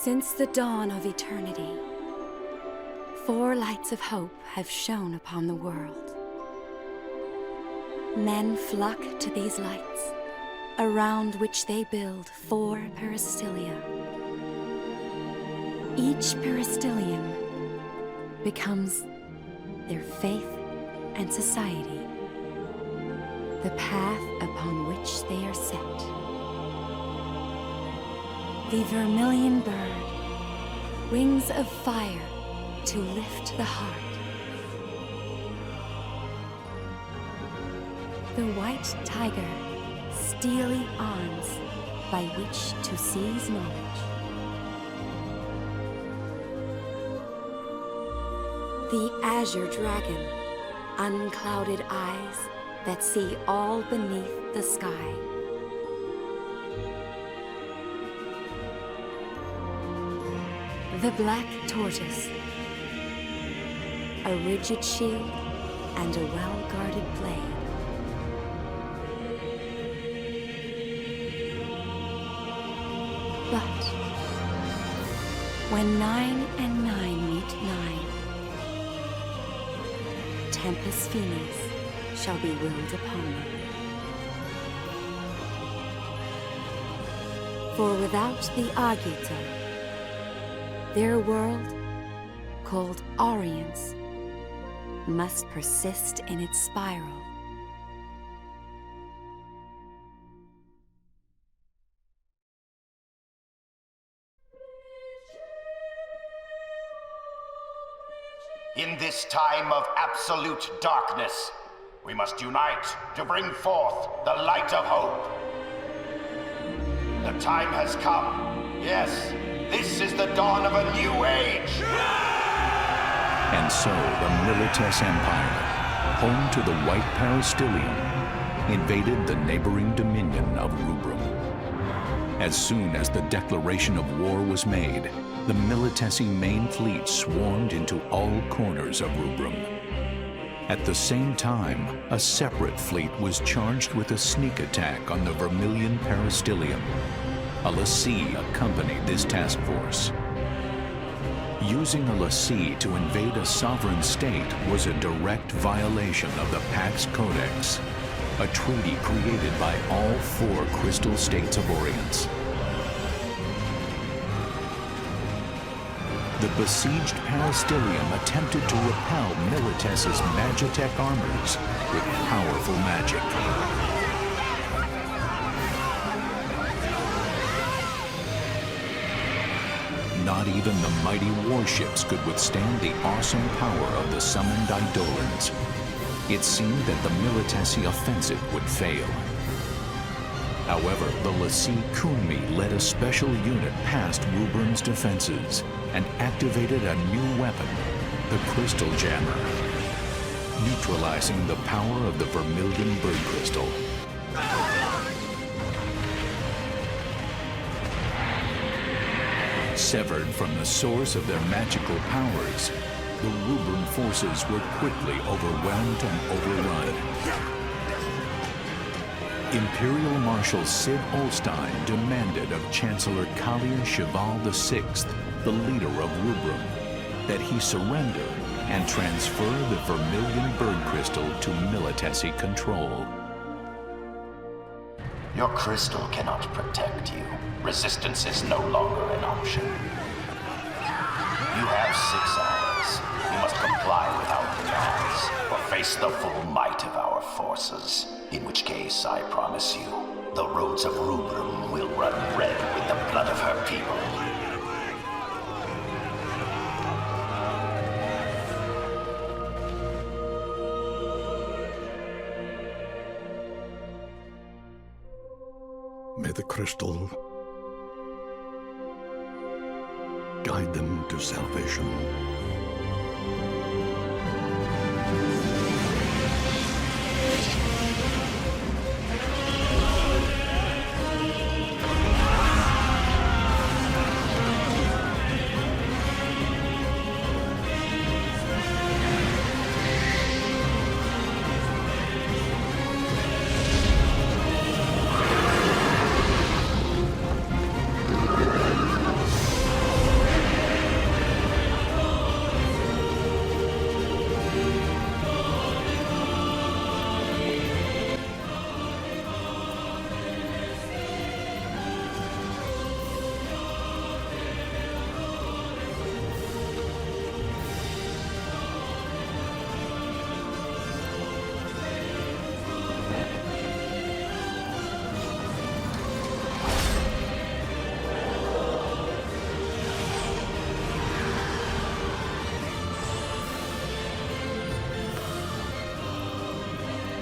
Since the dawn of eternity, 4 lights of hope have shone upon the world. Men flock to these lights, around which they build 4 peristylia. Each peristylium becomes their faith and society, the path upon which they are set. The vermilion bird, wings of fire to lift the heart. The white tiger, steely arms by which to seize knowledge. The azure dragon, unclouded eyes that see all beneath the sky. The black tortoise, a rigid shield and a well-guarded blade. But when 9 and 9 meet 9, Tempus Finis shall be willed upon them. For without the Agita, their world, called Orians, must persist in its spiral. In this time of absolute darkness, we must unite to bring forth the light of hope. The time has come. Yes, this is the dawn of a new age. And so the Milites Empire, home to the White Peristylium, invaded the neighboring dominion of Rubrum. As soon as the declaration of war was made, the Militesi main fleet swarmed into all corners of Rubrum. At the same time, a separate fleet was charged with a sneak attack on the Vermilion Peristylium. A lessee accompanied this task force. Using a lessee to invade a sovereign state was a direct violation of the Pax Codex, a treaty created by all 4 crystal states of Orients. The besieged Peristylium attempted to repel Milites' Magitech armors with powerful magic. Not even the mighty warships could withstand the awesome power of the summoned Eidolons. It seemed that the Militesi offensive would fail. However, the lessee Kunmi led a special unit past Rubrum's defenses and activated a new weapon, the Crystal Jammer, neutralizing the power of the Vermilion Bird Crystal. Severed from the source of their magical powers, the Rubrum forces were quickly overwhelmed and overrun. Imperial Marshal Sid Olstein demanded of Chancellor Kalia Cheval VI, the leader of Rubrum, that he surrender and transfer the Vermilion Bird Crystal to Militesi control. Your crystal cannot protect you. Resistance is no longer an option. You have 6 hours. You must comply with our demands, or face the full might of our forces. In which case, I promise you, the roads of Rubrum will run red with the blood of her people. May the crystal guide them to salvation.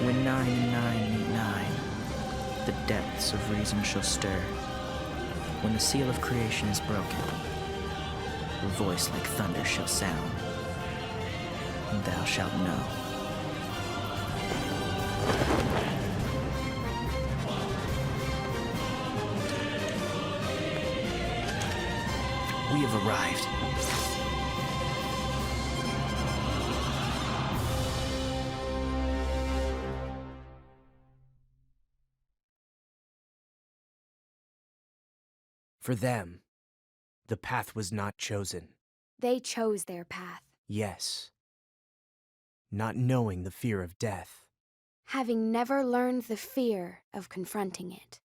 When 9 and 9 meet 9, the depths of reason shall stir. When the seal of creation is broken, a voice like thunder shall sound, and thou shalt know. We have arrived. For them, the path was not chosen. They chose their path, Yes. Not knowing the fear of death. having never learned the fear of confronting it.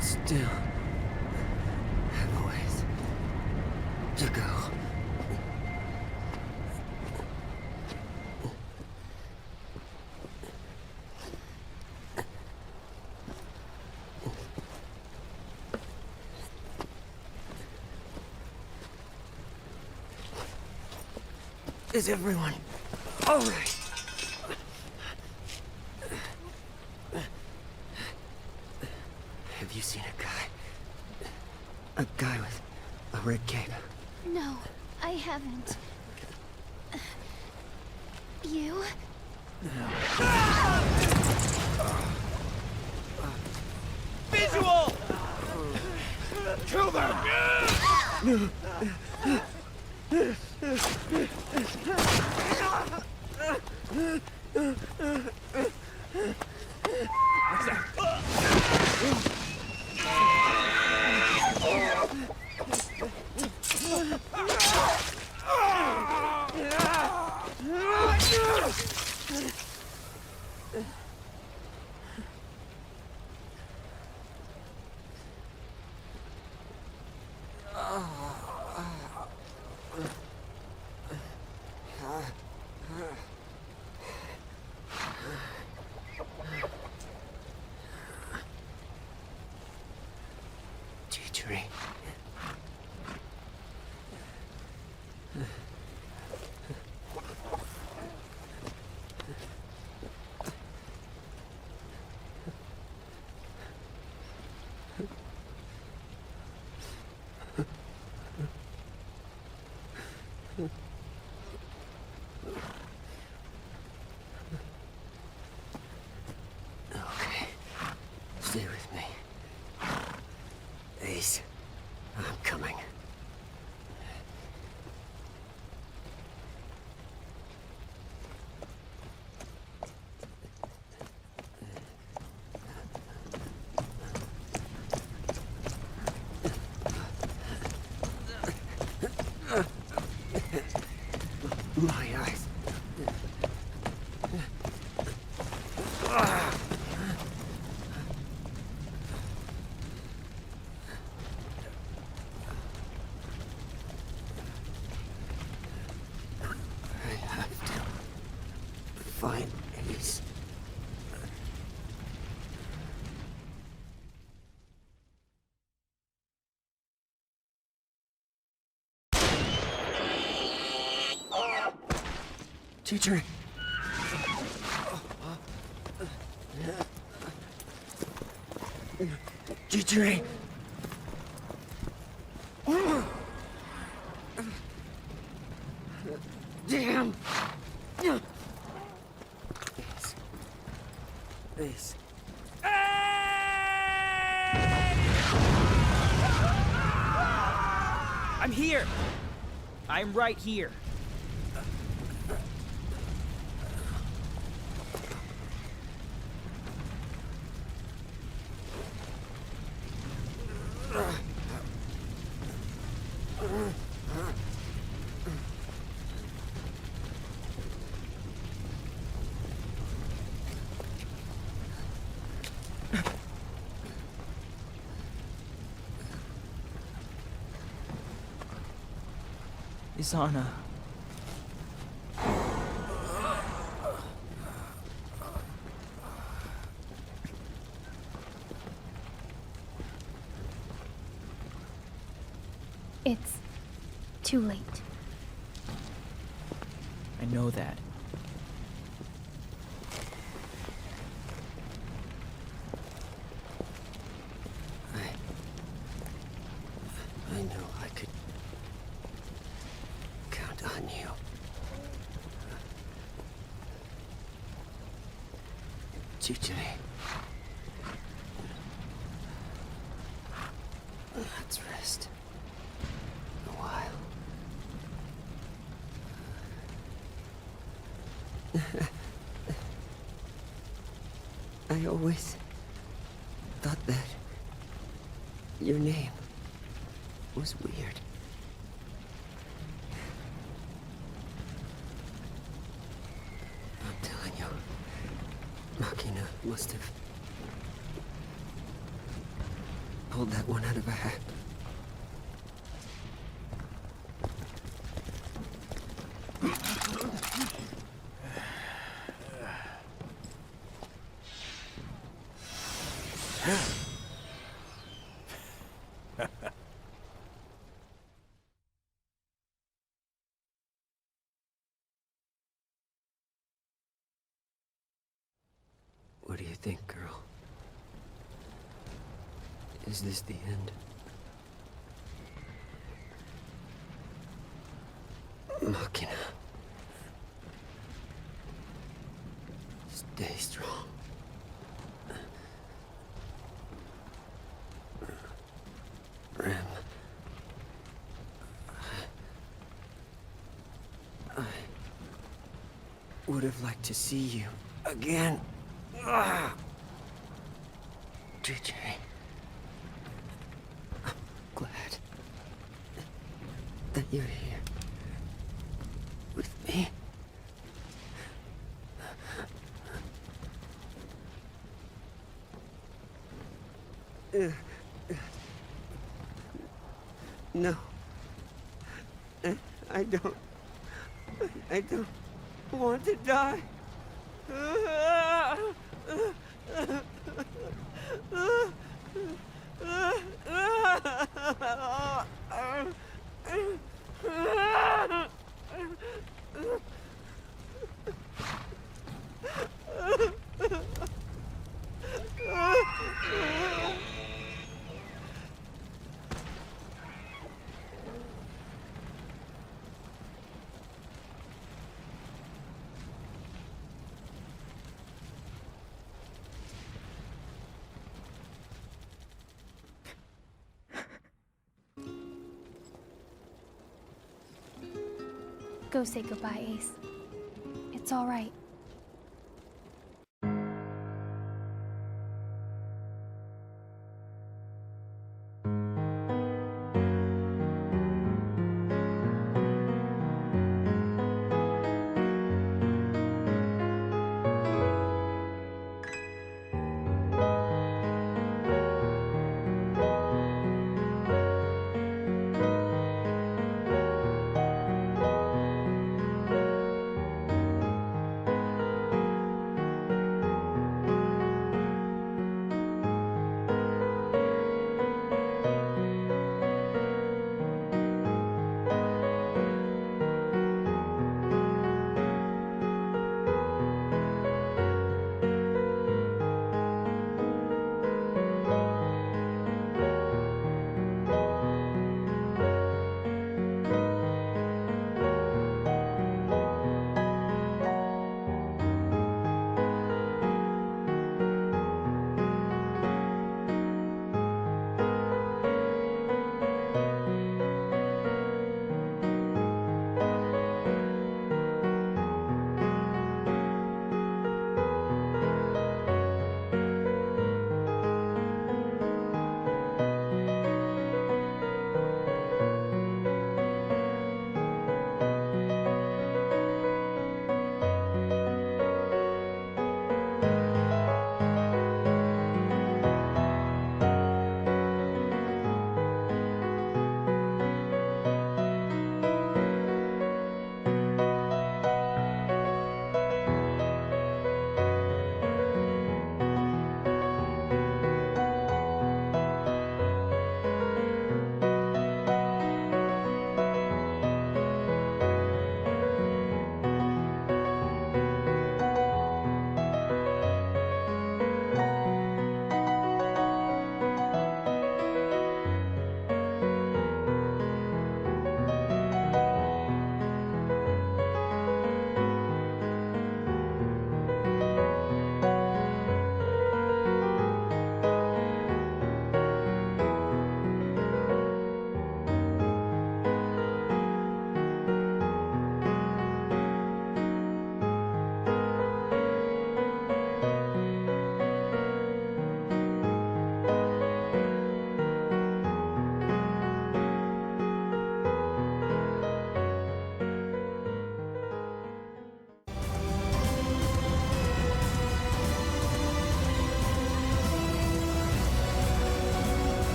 Still have a ways to go. Is everyone all right? Have you seen a guy? A guy with a red cape? No, I haven't. You? Visual! Kill them! What's that? Teachery. Okay. Stay with me. Ace, I'm coming. My eyes. I have to find Ace. Teacher. Teacher. Damn. Ace. I'm here! I'm right here. is on a... It's too late. I know that. I know I could count on you. Chiche. Let's rest. A while. I always thought that your name was weird. I'm telling you, Machina must have pulled that one out of a hat. What do you think, girl? Is this the end? Machina. Stay strong. Rem. I would have liked to see you again. JJ. I'm glad that you're here with me. No. I don't want to die. Go say goodbye, Ace. It's all right.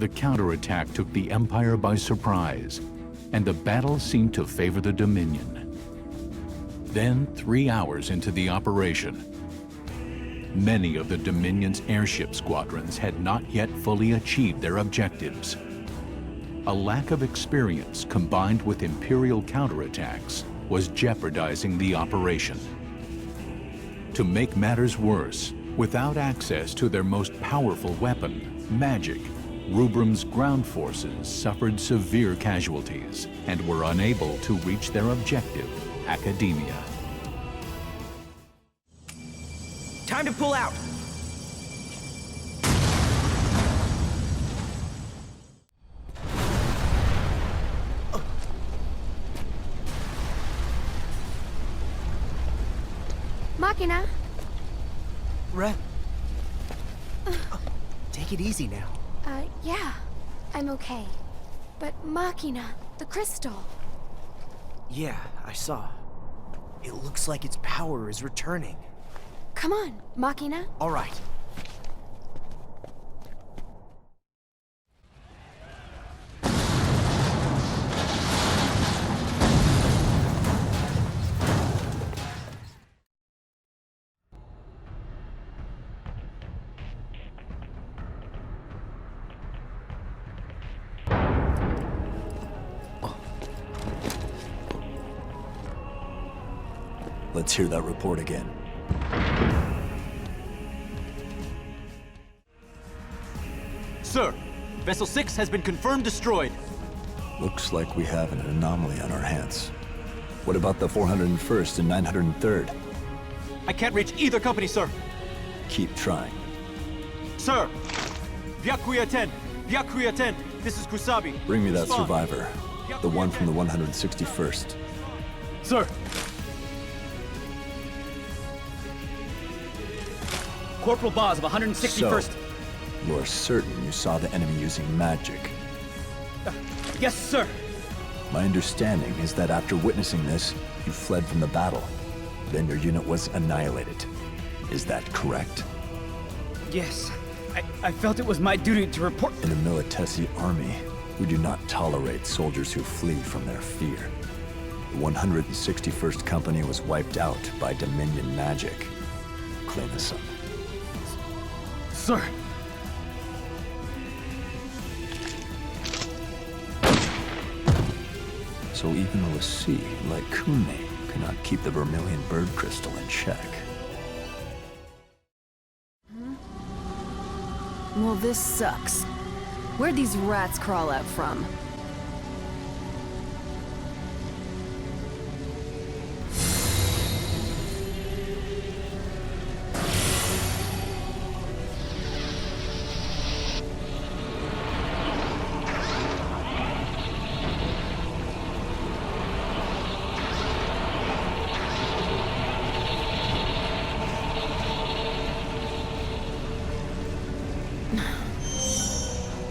The counterattack took the Empire by surprise, and the battle seemed to favor the Dominion. Then, 3 hours into the operation, many of the Dominion's airship squadrons had not yet fully achieved their objectives. A lack of experience combined with Imperial counterattacks was jeopardizing the operation. To make matters worse, without access to their most powerful weapon, magic, Rubrum's ground forces suffered severe casualties and were unable to reach their objective, Academia. Time to pull out! Machina? Rem. Take it easy now. Yeah. I'm okay. But Machina, the crystal. Yeah, I saw. It looks like its power is returning. Come on, Machina. All right. Let's hear that report again. Sir, Vessel 6 has been confirmed destroyed. Looks like we have an anomaly on our hands. What about the 401st and 903rd? I can't reach either company, sir. Keep trying. Sir! Vyakuya 10! Vyakuya 10! This is Kusabi. Bring me that Respond. survivor. The one from the 161st. Sir! Corporal Boz of 161st. So, you're certain you saw the enemy using magic? Yes, sir! My understanding is that after witnessing this, you fled from the battle. Then your unit was annihilated. Is that correct? Yes. I felt it was my duty to report. In the Militesi army, we do not tolerate soldiers who flee from their fear. The 161st Company was wiped out by Dominion magic. Clean this up. Sir! So even a Lassie like Kune cannot keep the Vermilion Bird Crystal in check. Well, this sucks. Where'd these rats crawl out from?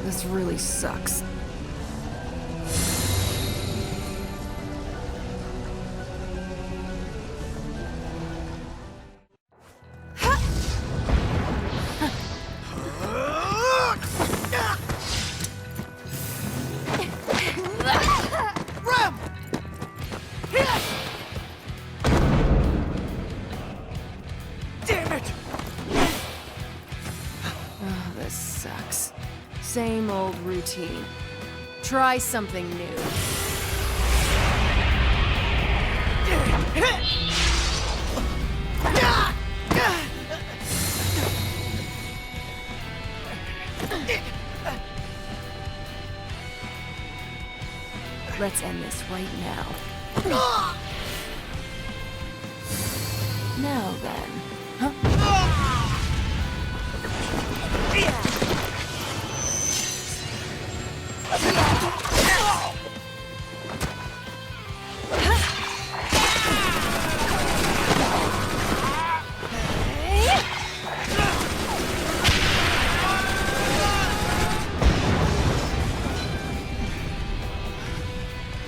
This really sucks. Same old routine. Try something new. Let's end this right now. Now then. Huh?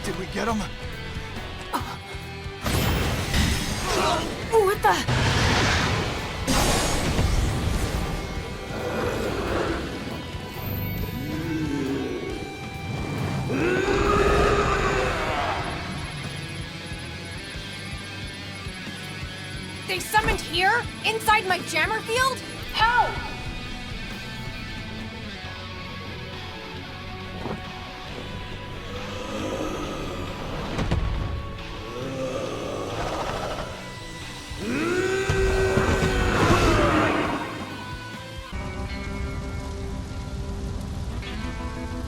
Did we get him? What the? They summoned here? Inside my jammer field? How?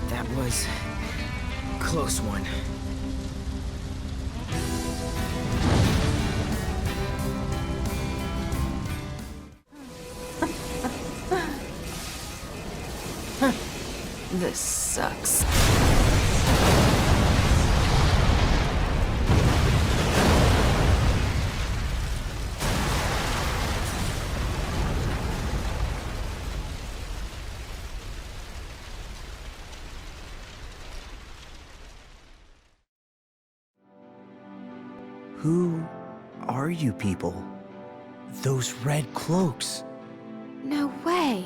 That was a close one. This sucks. Who are you people? Those red cloaks. No way.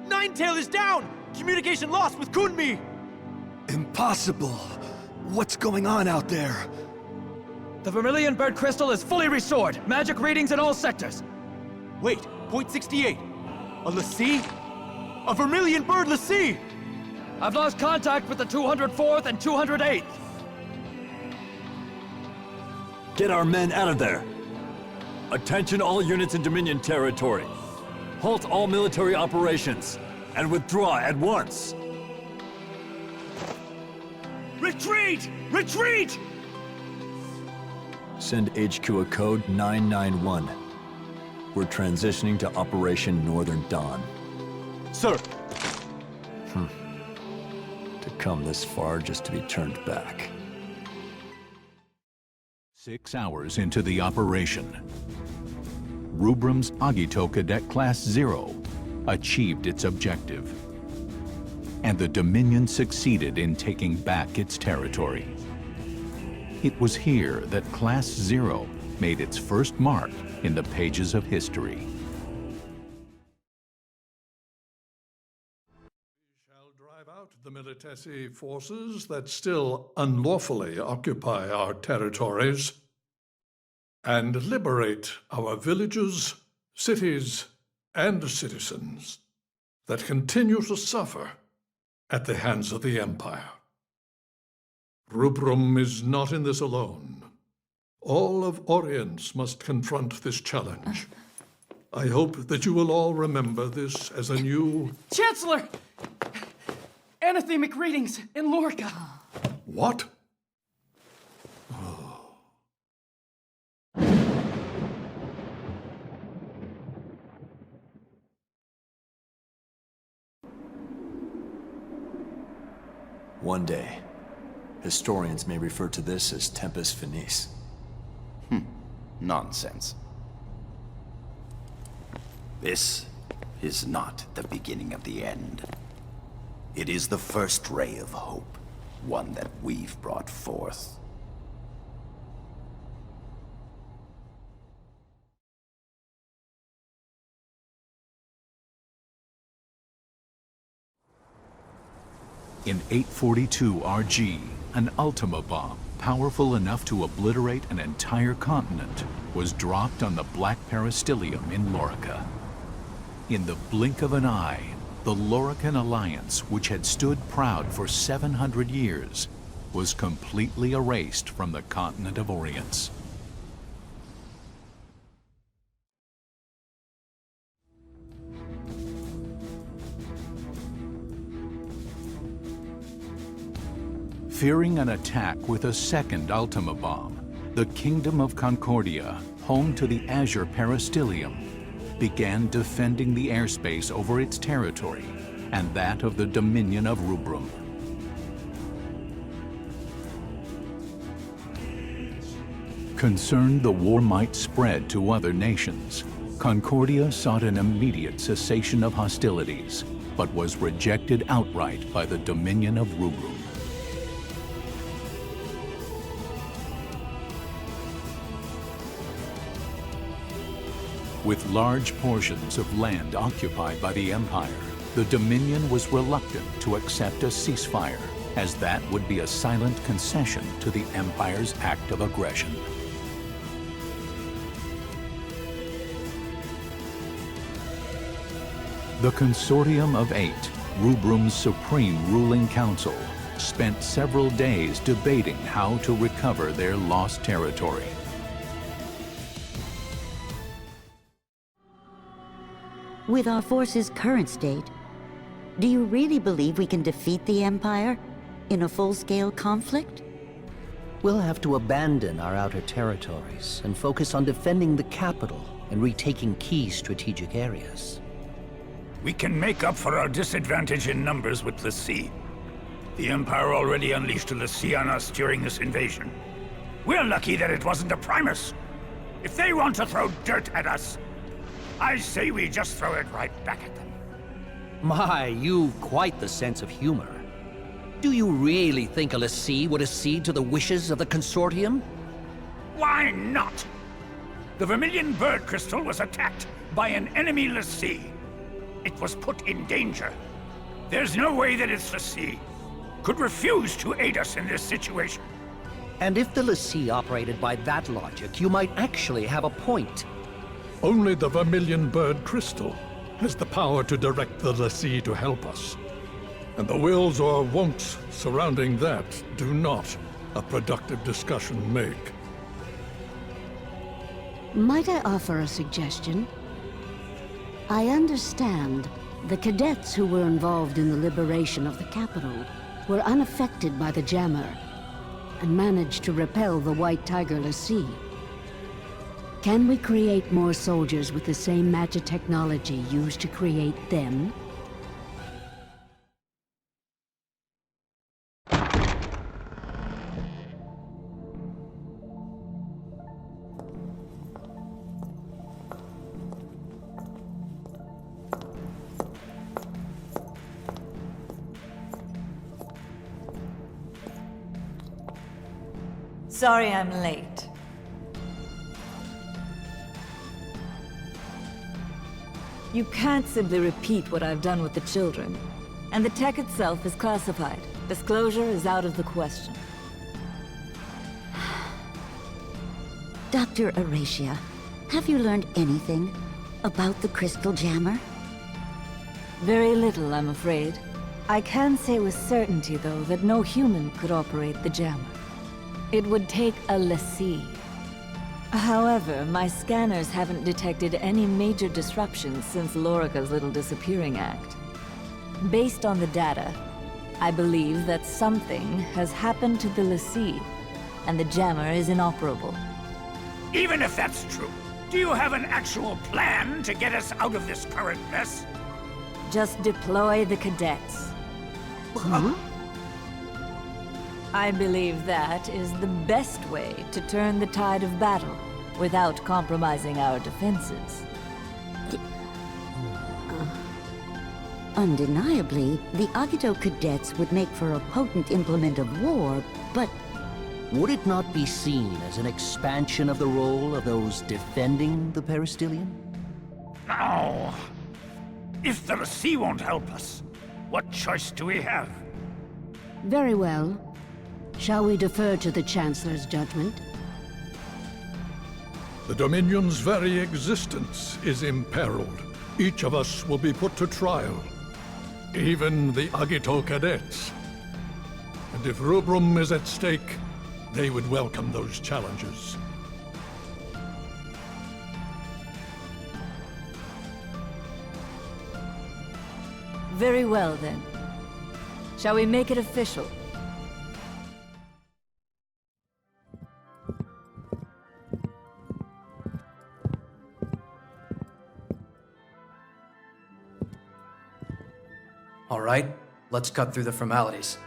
Ninetail is down! Communication lost with Kunmi! Impossible! What's going on out there? The Vermilion Bird Crystal is fully restored. Magic readings in all sectors. Wait, point 68. A Lassie? A Vermilion Bird Lassie! I've lost contact with the 204th and 208th. Get our men out of there! Attention all units in Dominion territory. Halt all military operations, and withdraw at once! Retreat! Retreat! Send HQ a code 991. We're transitioning to Operation Northern Dawn. Sir! To come this far just to be turned back. 6 hours into the operation, Rubrum's Agito Cadet Class 0 achieved its objective, and the Dominion succeeded in taking back its territory. It was here that Class 0 made its first mark in the pages of history. We shall drive out the milites forces that still unlawfully occupy our territories, and liberate our villages, cities, and citizens that continue to suffer at the hands of the Empire. Rubrum is not in this alone. All of Orians must confront this challenge. I hope that you will all remember this as a new... Chancellor! Anathemic readings in Lorca. What? One day, historians may refer to this as Tempus Finis. Nonsense. This is not the beginning of the end. It is the first ray of hope, one that we've brought forth. In 842 RG, an Ultima bomb, powerful enough to obliterate an entire continent, was dropped on the Black Peristilium in Lorica. In the blink of an eye, the Lorican Alliance, which had stood proud for 700 years, was completely erased from the continent of Orients. Fearing an attack with a second Ultima bomb, the Kingdom of Concordia, home to the Azure Peristilium, began defending the airspace over its territory and that of the Dominion of Rubrum. Concerned the war might spread to other nations, Concordia sought an immediate cessation of hostilities, but was rejected outright by the Dominion of Rubrum. With large portions of land occupied by the Empire, the Dominion was reluctant to accept a ceasefire as that would be a silent concession to the Empire's act of aggression. The Consortium of Eight, Rubrum's supreme ruling council, spent several days debating how to recover their lost territory. With our force's current state, do you really believe we can defeat the Empire in a full-scale conflict? We'll have to abandon our outer territories and focus on defending the capital and retaking key strategic areas. We can make up for our disadvantage in numbers with the sea. The Empire already unleashed a sea on us during this invasion. We're lucky that it wasn't a Primus. If they want to throw dirt at us, I say we just throw it right back at them. My, you've quite the sense of humor. Do you really think a lessee would accede to the wishes of the Consortium? Why not? The Vermilion Bird Crystal was attacked by an enemy lessee. It was put in danger. There's no way that its lessee could refuse to aid us in this situation. And if the lessee operated by that logic, you might actually have a point. Only the Vermilion Bird Crystal has the power to direct the lessee to help us. And the wills or won'ts surrounding that do not a productive discussion make. Might I offer a suggestion? I understand the cadets who were involved in the liberation of the capital were unaffected by the jammer and managed to repel the White Tiger lessee. Can we create more soldiers with the same magic technology used to create them? Sorry I'm late. You can't simply repeat what I've done with the children. And the tech itself is classified. Disclosure is out of the question. Dr. Aracia, have you learned anything about the crystal jammer? Very little, I'm afraid. I can say with certainty, though, that no human could operate the jammer. It would take a lessee. However, my scanners haven't detected any major disruptions since Lorica's little disappearing act. Based on the data, I believe that something has happened to the lessee, and the jammer is inoperable. Even if that's true, do you have an actual plan to get us out of this current mess? Just deploy the cadets. Huh? I believe that is the best way to turn the tide of battle without compromising our defenses. Undeniably, the Agito cadets would make for a potent implement of war, but... Would it not be seen as an expansion of the role of those defending the peristilium? No. If the lessee won't help us, what choice do we have? Very well. Shall we defer to the Chancellor's judgment? The Dominion's very existence is imperiled. Each of us will be put to trial. Even the Agito cadets. And if Rubrum is at stake, they would welcome those challenges. Very well, then. Shall we make it official? All right, let's cut through the formalities.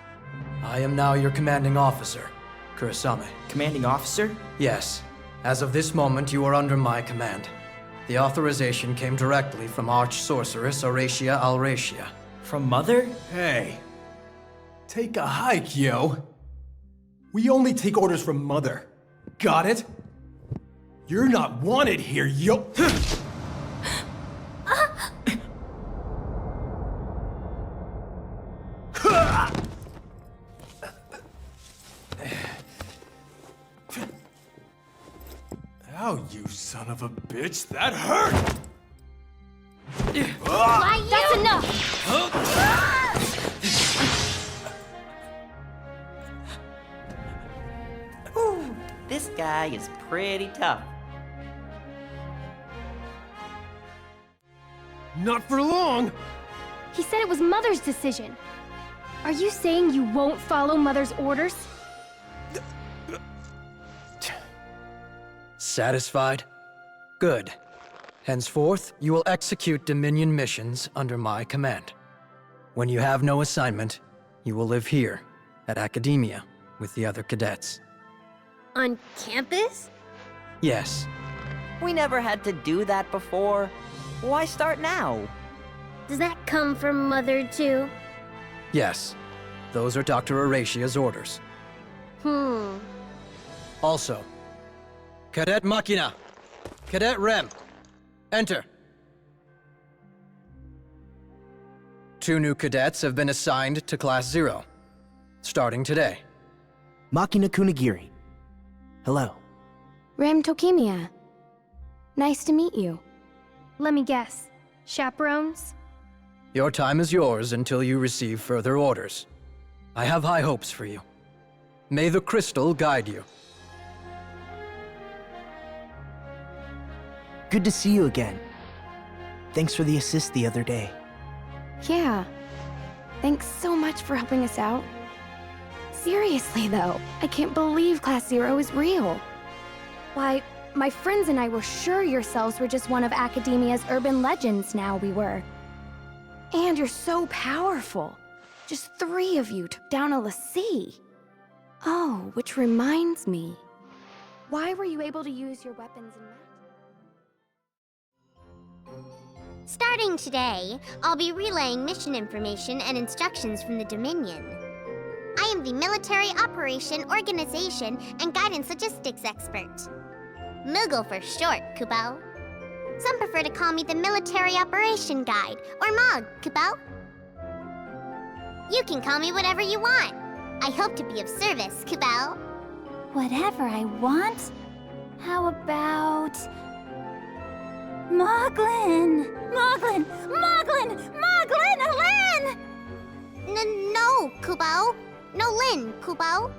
I am now your commanding officer, Kurasame. Commanding officer? Yes. As of this moment, you are under my command. The authorization came directly from Arch-Sorceress Aracia Alracia. From Mother? Hey. Take a hike, yo. We only take orders from Mother. Got it? You're not wanted here, yo. Ow, you son of a bitch, that hurt! That's enough! Ooh, this guy is pretty tough. Not for long! He said it was Mother's decision. Are you saying you won't follow Mother's orders? Satisfied? Good. Henceforth, you will execute Dominion missions under my command. When you have no assignment, you will live here, at Academia, with the other cadets. On campus? Yes. We never had to do that before. Why start now? Does that come from Mother, too? Yes. Those are Dr. Horatia's orders. Also, Cadet Machina, Cadet Rem, enter. 2 new cadets have been assigned to Class 0, starting today. Machina Kunigiri. Hello. Rem Tokimiya. Nice to meet you. Let me guess. Chaperones? Your time is yours until you receive further orders. I have high hopes for you. May the crystal guide you. Good to see you again. Thanks for the assist the other day. Yeah. Thanks so much for helping us out. Seriously, though, I can't believe Class 0 is real. Why, my friends and I were sure yourselves were just one of Academia's urban legends now we were. And you're so powerful. Just 3 of you took down a l'Cie. Oh, which reminds me. Why were you able to use your weapons in Starting today, I'll be relaying mission information and instructions from the Dominion. I am the Military Operation Organization and Guidance Logistics Expert. Moogle for short, Kubo. Some prefer to call me the Military Operation Guide, or MOG, Kubo. You can call me whatever you want. I hope to be of service, Kubo. Whatever I want? How about... Moglin! Moglin! Moglin! Moglin! Lin! No, Kubo. No Lin, Kubo.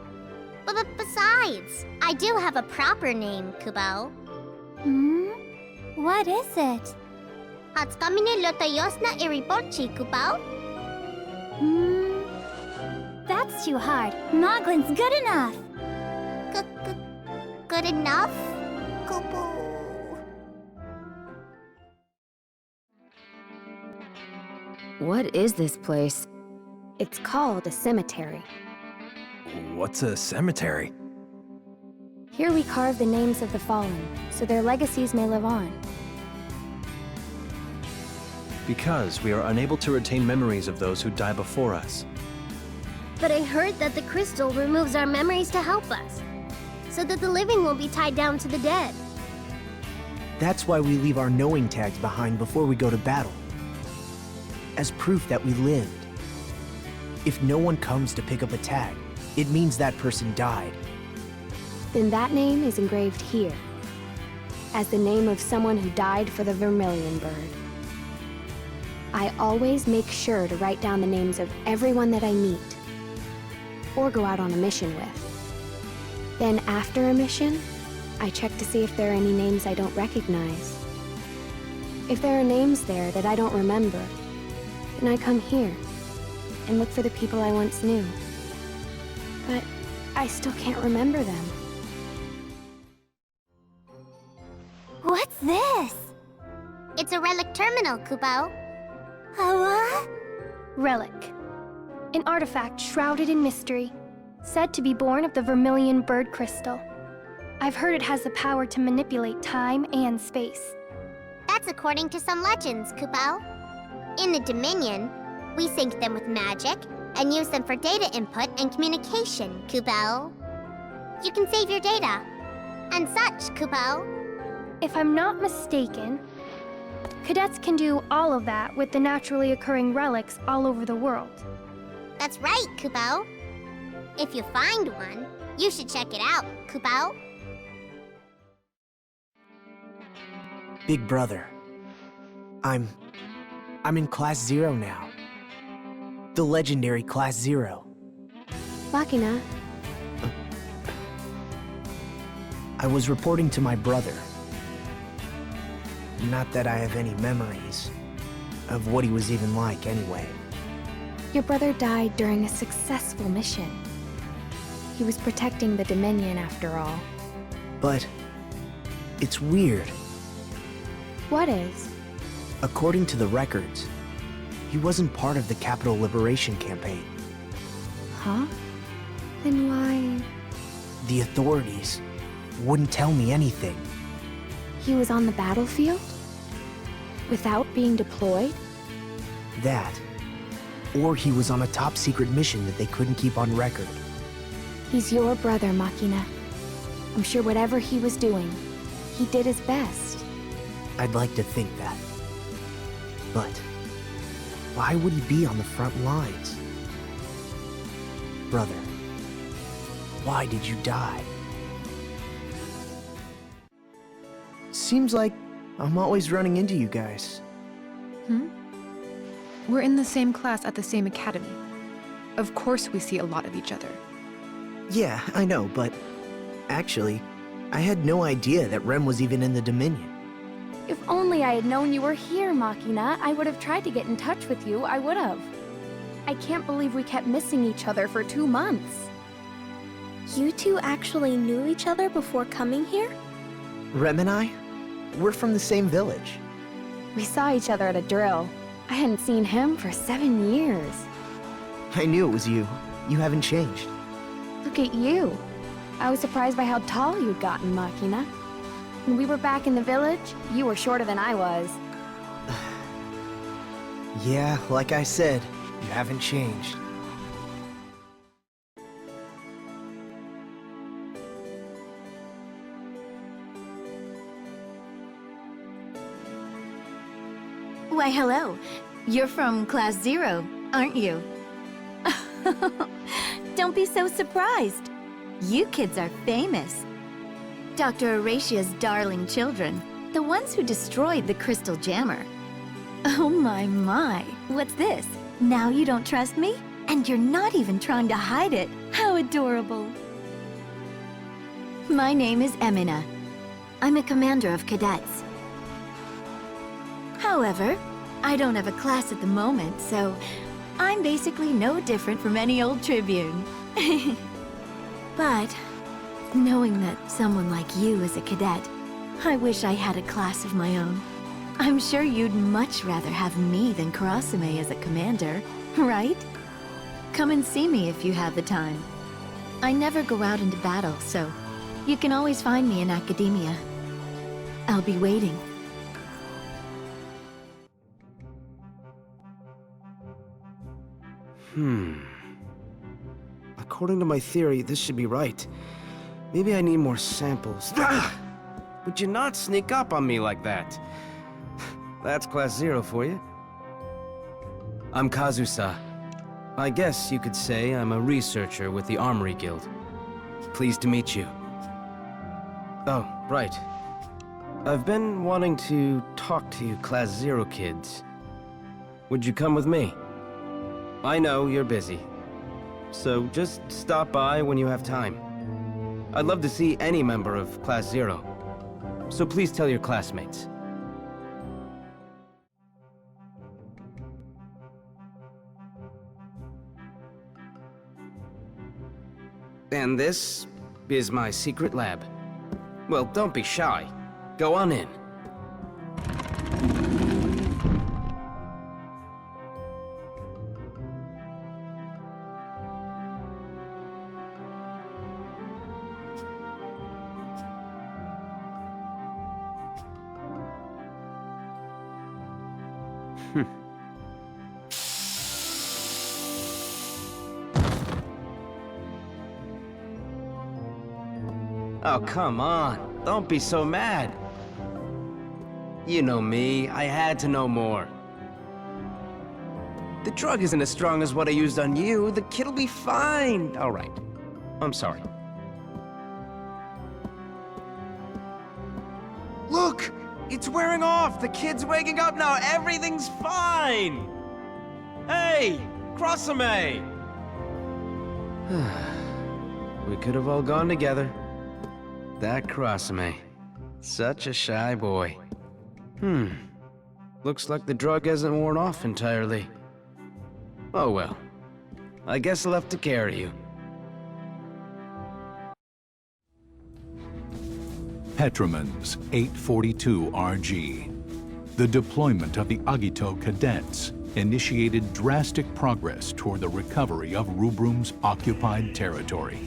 Besides, I do have a proper name, Kubo. What is it? Hatskamine Lotayosna Iriborchi, Kubo. That's too hard. Moglin's good enough. Good enough? Kubo. What is this place? It's called a cemetery. What's a cemetery? Here we carve the names of the fallen, so their legacies may live on. Because we are unable to retain memories of those who die before us. But I heard that the crystal removes our memories to help us, so that the living won't be tied down to the dead. That's why we leave our knowing tags behind before we go to battle. As proof that we lived. If no one comes to pick up a tag, it means that person died. Then that name is engraved here, as the name of someone who died for the Vermilion Bird. I always make sure to write down the names of everyone that I meet, or go out on a mission with. Then after a mission, I check to see if there are any names I don't recognize. If there are names there that I don't remember, then I come here and look for the people I once knew. But I still can't remember them. What's this? It's a relic terminal, Kubo. A what? Relic. An artifact shrouded in mystery, said to be born of the Vermilion Bird Crystal. I've heard it has the power to manipulate time and space. That's according to some legends, Kubo. In the Dominion, we sync them with magic and use them for data input and communication, Kubo. You can save your data. And such, Kubo. If I'm not mistaken, cadets can do all of that with the naturally occurring relics all over the world. That's right, Kubo. If you find one, you should check it out, Kubo. Big brother. I'm in Class 0 now. The legendary Class 0. Machina, I was reporting to my brother. Not that I have any memories of what he was even like anyway. your brother died during a successful mission. He was protecting the Dominion after all. But it's weird. What is? According to the records, he wasn't part of the Capital Liberation Campaign. Huh? Then why? The authorities wouldn't tell me anything. He was on the battlefield? Without being deployed? That. Or he was on a top-secret mission that they couldn't keep on record. He's your brother, Machina. I'm sure whatever he was doing, he did his best. I'd like to think that. But why would he be on the front lines? Brother, why did you die? Seems like I'm always running into you guys. We're in the same class at the same academy. Of course we see a lot of each other. Yeah, I know, but actually, I had no idea that Rem was even in the Dominion. If only I had known you were here, Machina, I would have tried to get in touch with you, I would have. I can't believe we kept missing each other for 2 months. You two actually knew each other before coming here? Rem and I? We're from the same village. We saw each other at a drill. I hadn't seen him for 7 years. I knew it was you. You haven't changed. Look at you. I was surprised by how tall you'd gotten, Machina. When we were back in the village, you were shorter than I was. Yeah, like I said, you haven't changed. Why, hello. You're from Class 0, aren't you? Don't be so surprised. You kids are famous. Dr. Horatia's darling children, the ones who destroyed the crystal jammer. Oh my. What's this? Now you don't trust me? And you're not even trying to hide it. How adorable. My name is Emina. I'm a commander of cadets. However, I don't have a class at the moment, so I'm basically no different from any old Tribune. But knowing that someone like you is a cadet, I wish I had a class of my own. I'm sure you'd much rather have me than Karasume as a commander, right? Come and see me if you have the time. I never go out into battle, so you can always find me in academia. I'll be waiting. According to my theory, this should be right. Maybe I need more samples. Would you not sneak up on me like that? That's Class 0 for you. I'm Kazusa. I guess you could say I'm a researcher with the Armory Guild. Pleased to meet you. Oh, right. I've been wanting to talk to you Class 0 kids. Would you come with me? I know you're busy, so just stop by when you have time. I'd love to see any member of Class 0, so please tell your classmates. And this is my secret lab. Well, don't be shy. Go on in. Oh, come on. Don't be so mad. You know me. I had to know more. The drug isn't as strong as what I used on you. The kid'll be fine. All right. I'm sorry. Look! It's wearing off! The kid's waking up now! Everything's fine! Hey! Crossame! We could have all gone together. That Crossame. Such a shy boy. Looks like the drug hasn't worn off entirely. Oh well. I guess I'll have to carry you. Petromans 842 RG. The deployment of the Agito cadets initiated drastic progress toward the recovery of Rubrum's occupied territory.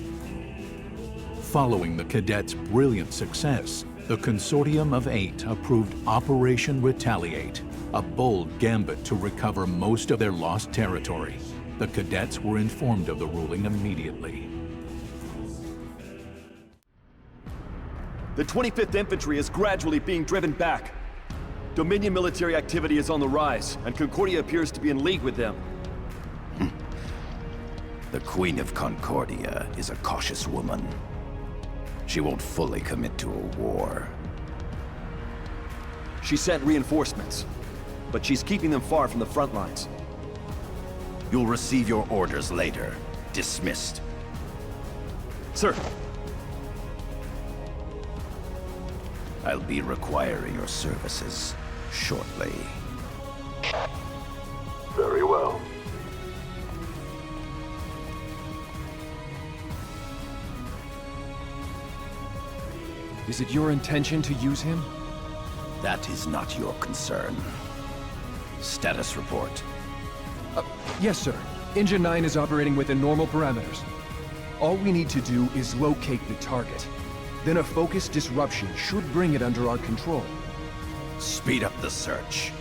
Following the cadets' brilliant success, the Consortium of 8 approved Operation Retaliate, a bold gambit to recover most of their lost territory. The cadets were informed of the ruling immediately. The 25th Infantry is gradually being driven back. Dominion military activity is on the rise, and Concordia appears to be in league with them. The Queen of Concordia is a cautious woman. She won't fully commit to a war. She sent reinforcements, but she's keeping them far from the front lines. You'll receive your orders later. Dismissed. Sir. I'll be requiring your services shortly. Very well. Is it your intention to use him? That is not your concern. Status report. Yes, sir. Engine 9 is operating within normal parameters. All we need to do is locate the target. Then a focused disruption should bring it under our control. Speed up the search.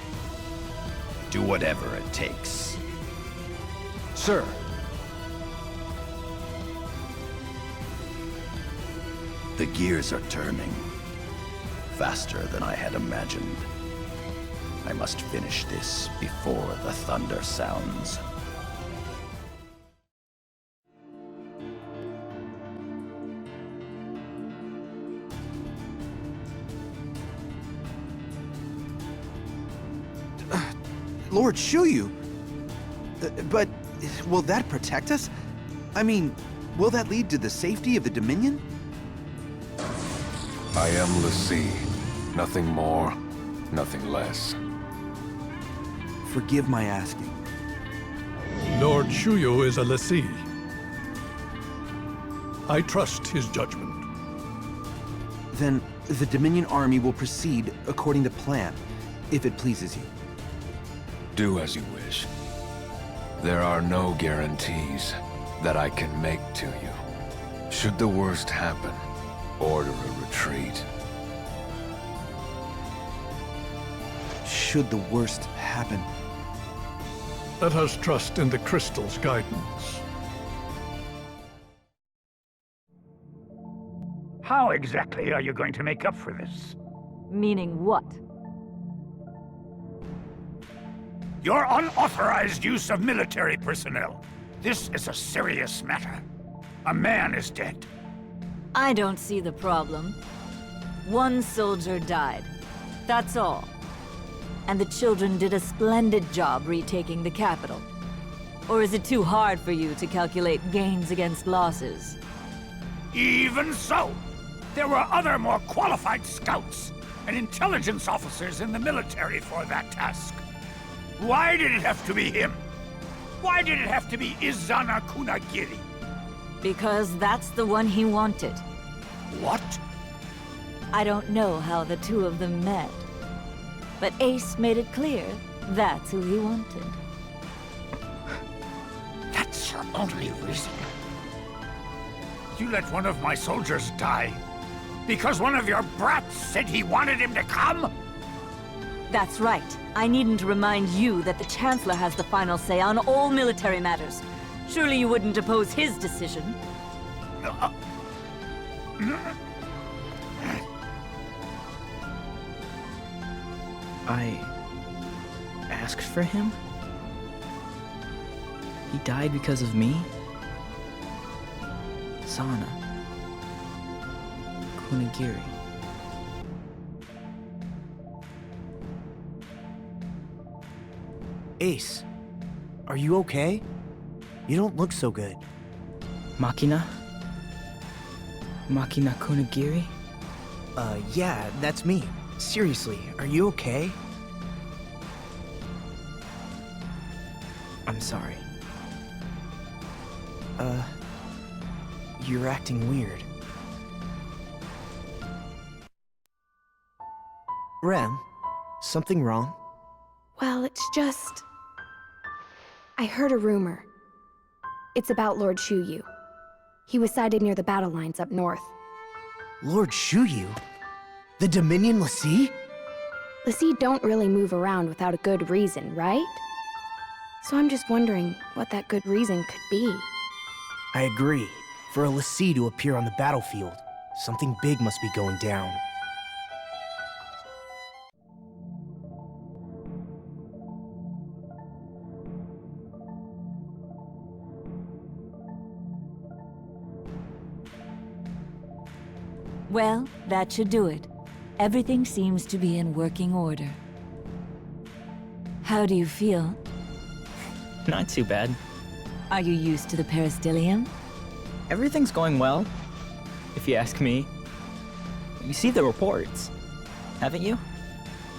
Do whatever it takes. Sir. The gears are turning. Faster than I had imagined. I must finish this before the thunder sounds. Lord Shuyu! But will that protect us? I mean, will that lead to the safety of the Dominion? I am Lassie. Nothing more, nothing less. Forgive my asking. Lord Shuyu is a lessee. I trust his judgment. Then the Dominion army will proceed according to plan, if it pleases you. Do as you wish. There are no guarantees that I can make to you. Should the worst happen, order a retreat. Should the worst happen? Let us trust in the crystal's guidance. How exactly are you going to make up for this? Meaning what? Your unauthorized use of military personnel. This is a serious matter. A man is dead. I don't see the problem. One soldier died. That's all. And the children did a splendid job retaking the capital. Or is it too hard for you to calculate gains against losses? Even so, there were other more qualified scouts and intelligence officers in the military for that task. Why did it have to be him? Why did it have to be Izana Kunagiri? Because that's the one he wanted. What? I don't know how the two of them met. But Ace made it clear that's who he wanted. That's your only reason? You let one of my soldiers die because one of your brats said he wanted him to come? That's right. I needn't remind you that the Chancellor has the final say on all military matters. Surely you wouldn't oppose his decision? I asked for him? He died because of me? Sana. Kunagiri. Ace, are you okay? You don't look so good. Machina? Machina Kunigiri? Yeah, that's me. Seriously, are you okay? I'm sorry. You're acting weird. Rem, something wrong? Well, it's just... I heard a rumor. It's about Lord Shuyu. He was sighted near the battle lines up north. Lord Shuyu? The Dominion Lassie? Lassie don't really move around without a good reason, right? So I'm just wondering what that good reason could be. I agree. For a Lassie to appear on the battlefield, something big must be going down. Well, that should do it. Everything seems to be in working order. How do you feel? Not too bad. Are you used to the peristyllium? Everything's going well, if you ask me. You see the reports, haven't you?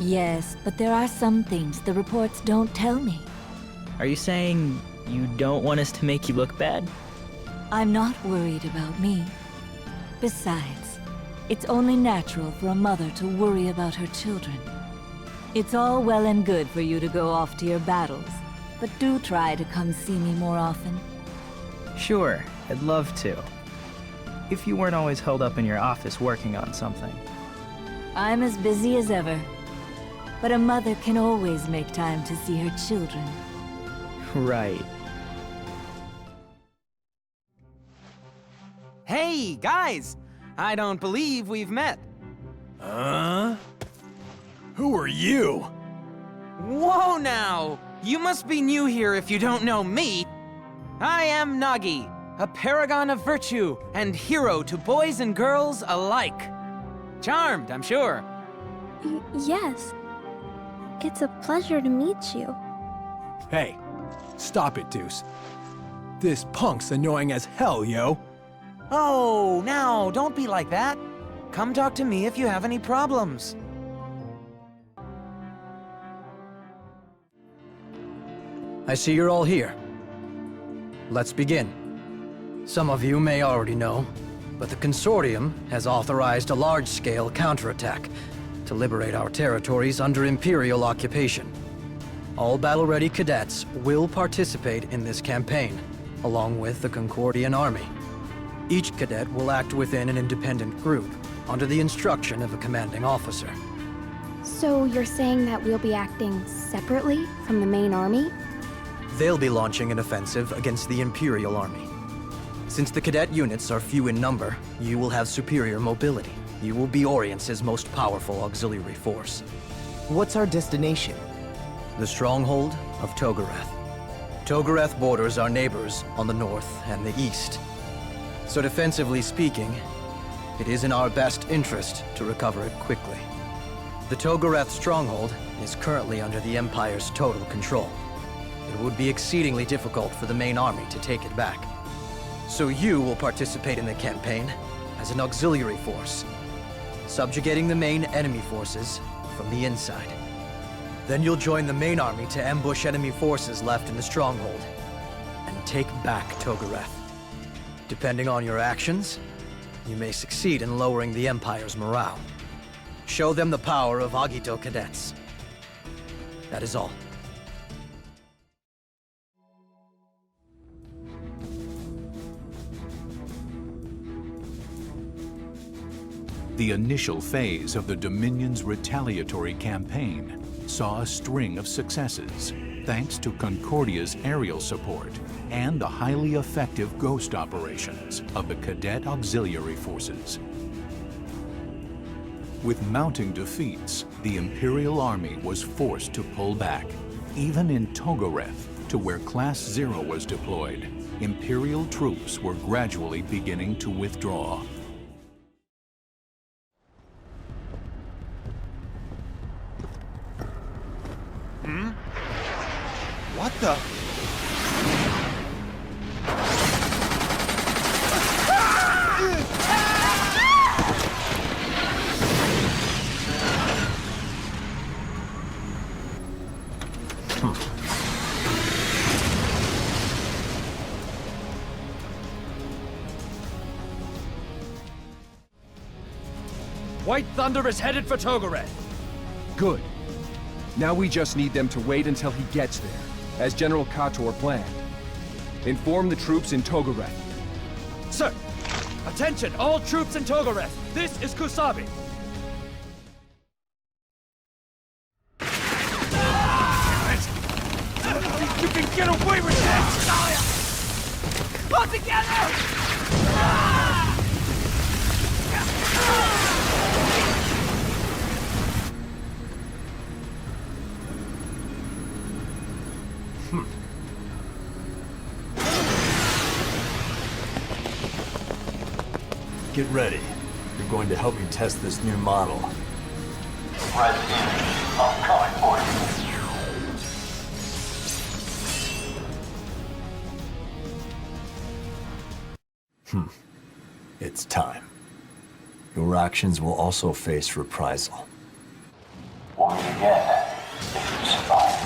Yes, but there are some things the reports don't tell me. Are you saying you don't want us to make you look bad? I'm not worried about me. Besides, it's only natural for a mother to worry about her children. It's all well and good for you to go off to your battles, but do try to come see me more often. Sure, I'd love to. If you weren't always held up in your office working on something. I'm as busy as ever, but a mother can always make time to see her children. Right. Hey, guys! I don't believe we've met. Who are you? Whoa now! You must be new here if you don't know me. I am Nagi, a paragon of virtue and hero to boys and girls alike. Charmed, I'm sure. Yes. It's a pleasure to meet you. Hey, stop it, Deuce. This punk's annoying as hell, yo. Oh, now, don't be like that. Come talk to me if you have any problems. I see you're all here. Let's begin. Some of you may already know, but the Consortium has authorized a large-scale counterattack to liberate our territories under Imperial occupation. All battle-ready cadets will participate in this campaign, along with the Concordian army. Each cadet will act within an independent group, under the instruction of a commanding officer. So you're saying that we'll be acting separately from the main army? They'll be launching an offensive against the Imperial army. Since the cadet units are few in number, you will have superior mobility. You will be Orians' most powerful auxiliary force. What's our destination? The stronghold of Togoreth. Togoreth borders our neighbors on the north and the east. So defensively speaking, it is in our best interest to recover it quickly. The Togoreth stronghold is currently under the Empire's total control. It would be exceedingly difficult for the main army to take it back. So you will participate in the campaign as an auxiliary force, subjugating the main enemy forces from the inside. Then you'll join the main army to ambush enemy forces left in the stronghold and take back Togoreth. Depending on your actions, you may succeed in lowering the Empire's morale. Show them the power of Agito cadets. That is all. The initial phase of the Dominion's retaliatory campaign saw a string of successes, thanks to Concordia's aerial support and the highly effective ghost operations of the Cadet Auxiliary Forces. With mounting defeats, the Imperial Army was forced to pull back. Even in Togoreth, to where Class 0 was deployed, Imperial troops were gradually beginning to withdraw. the? White Thunder is headed for Togor. Good. Now we just need them to wait until he gets there, as General Kator planned. Inform the troops in Togor. Sir! Attention, all troops in Togor! This is Kusabi! You can get away with this! All together! Get ready. You're going to help me test this new model. It's time. Your actions will also face reprisal. We'll meet again if you survive.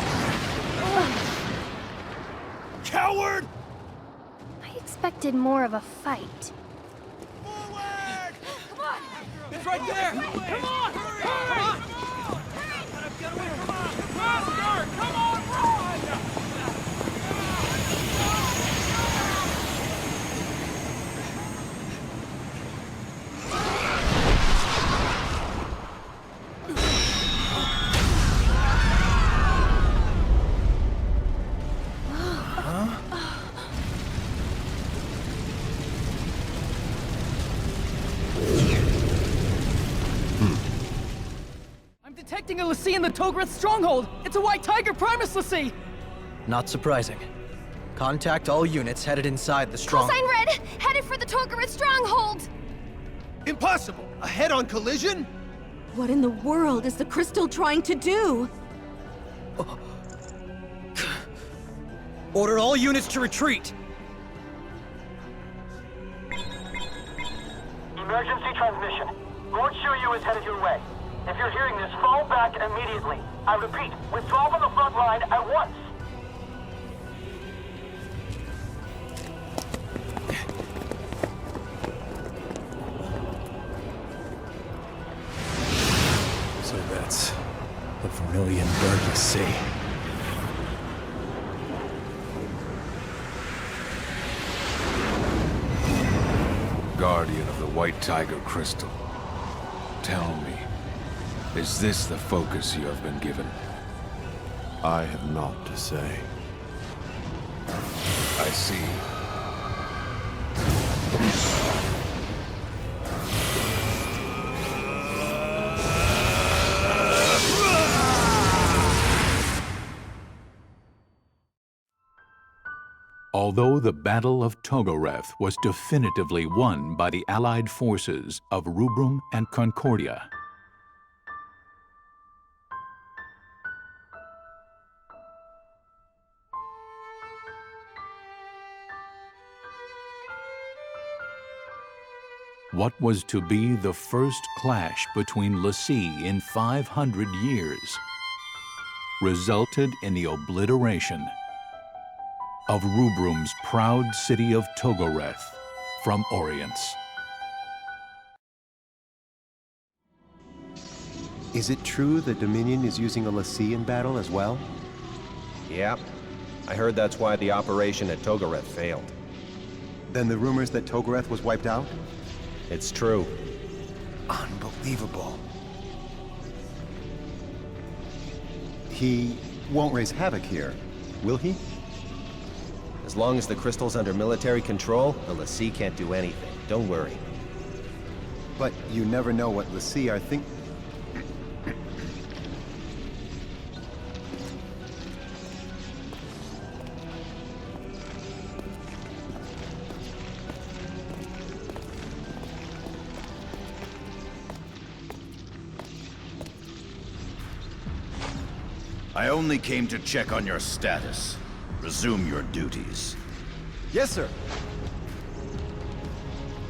Coward! I expected more of a fight. It's right there! Come on! Hurry! Come on! Get away! Come on! Faster! Come on, run! Detecting a Lassie in the Togoreth stronghold! It's a White Tiger Primus Lassie! Not surprising. Contact all units headed inside the stronghold. Callsign Red! Headed for the Togoreth stronghold! Impossible! A head-on collision? What in the world is the crystal trying to do? Order all units to retreat! Emergency transmission. Lord Shiryu is headed your way. If you're hearing this, fall back immediately. I repeat, withdraw from the front line at once. So that's the Vermilion Bird Lassie. Guardian of the White Tiger Crystal. Tell me, is this the focus you have been given? I have naught to say. I see. Although the Battle of Togoreth was definitively won by the Allied forces of Rubrum and Concordia, what was to be the first clash between Lassie in 500 years resulted in the obliteration of Rubrum's proud city of Togoreth from Orians. Is it true the Dominion is using a Lassie in battle as well? Yep. I heard that's why the operation at Togoreth failed. Then the rumors that Togoreth was wiped out? It's true. Unbelievable. He won't raise havoc here, will he? As long as the crystal's under military control, the Lassie can't do anything. Don't worry. But you never know what Lassie are think... I only came to check on your status. Resume your duties. Yes, sir.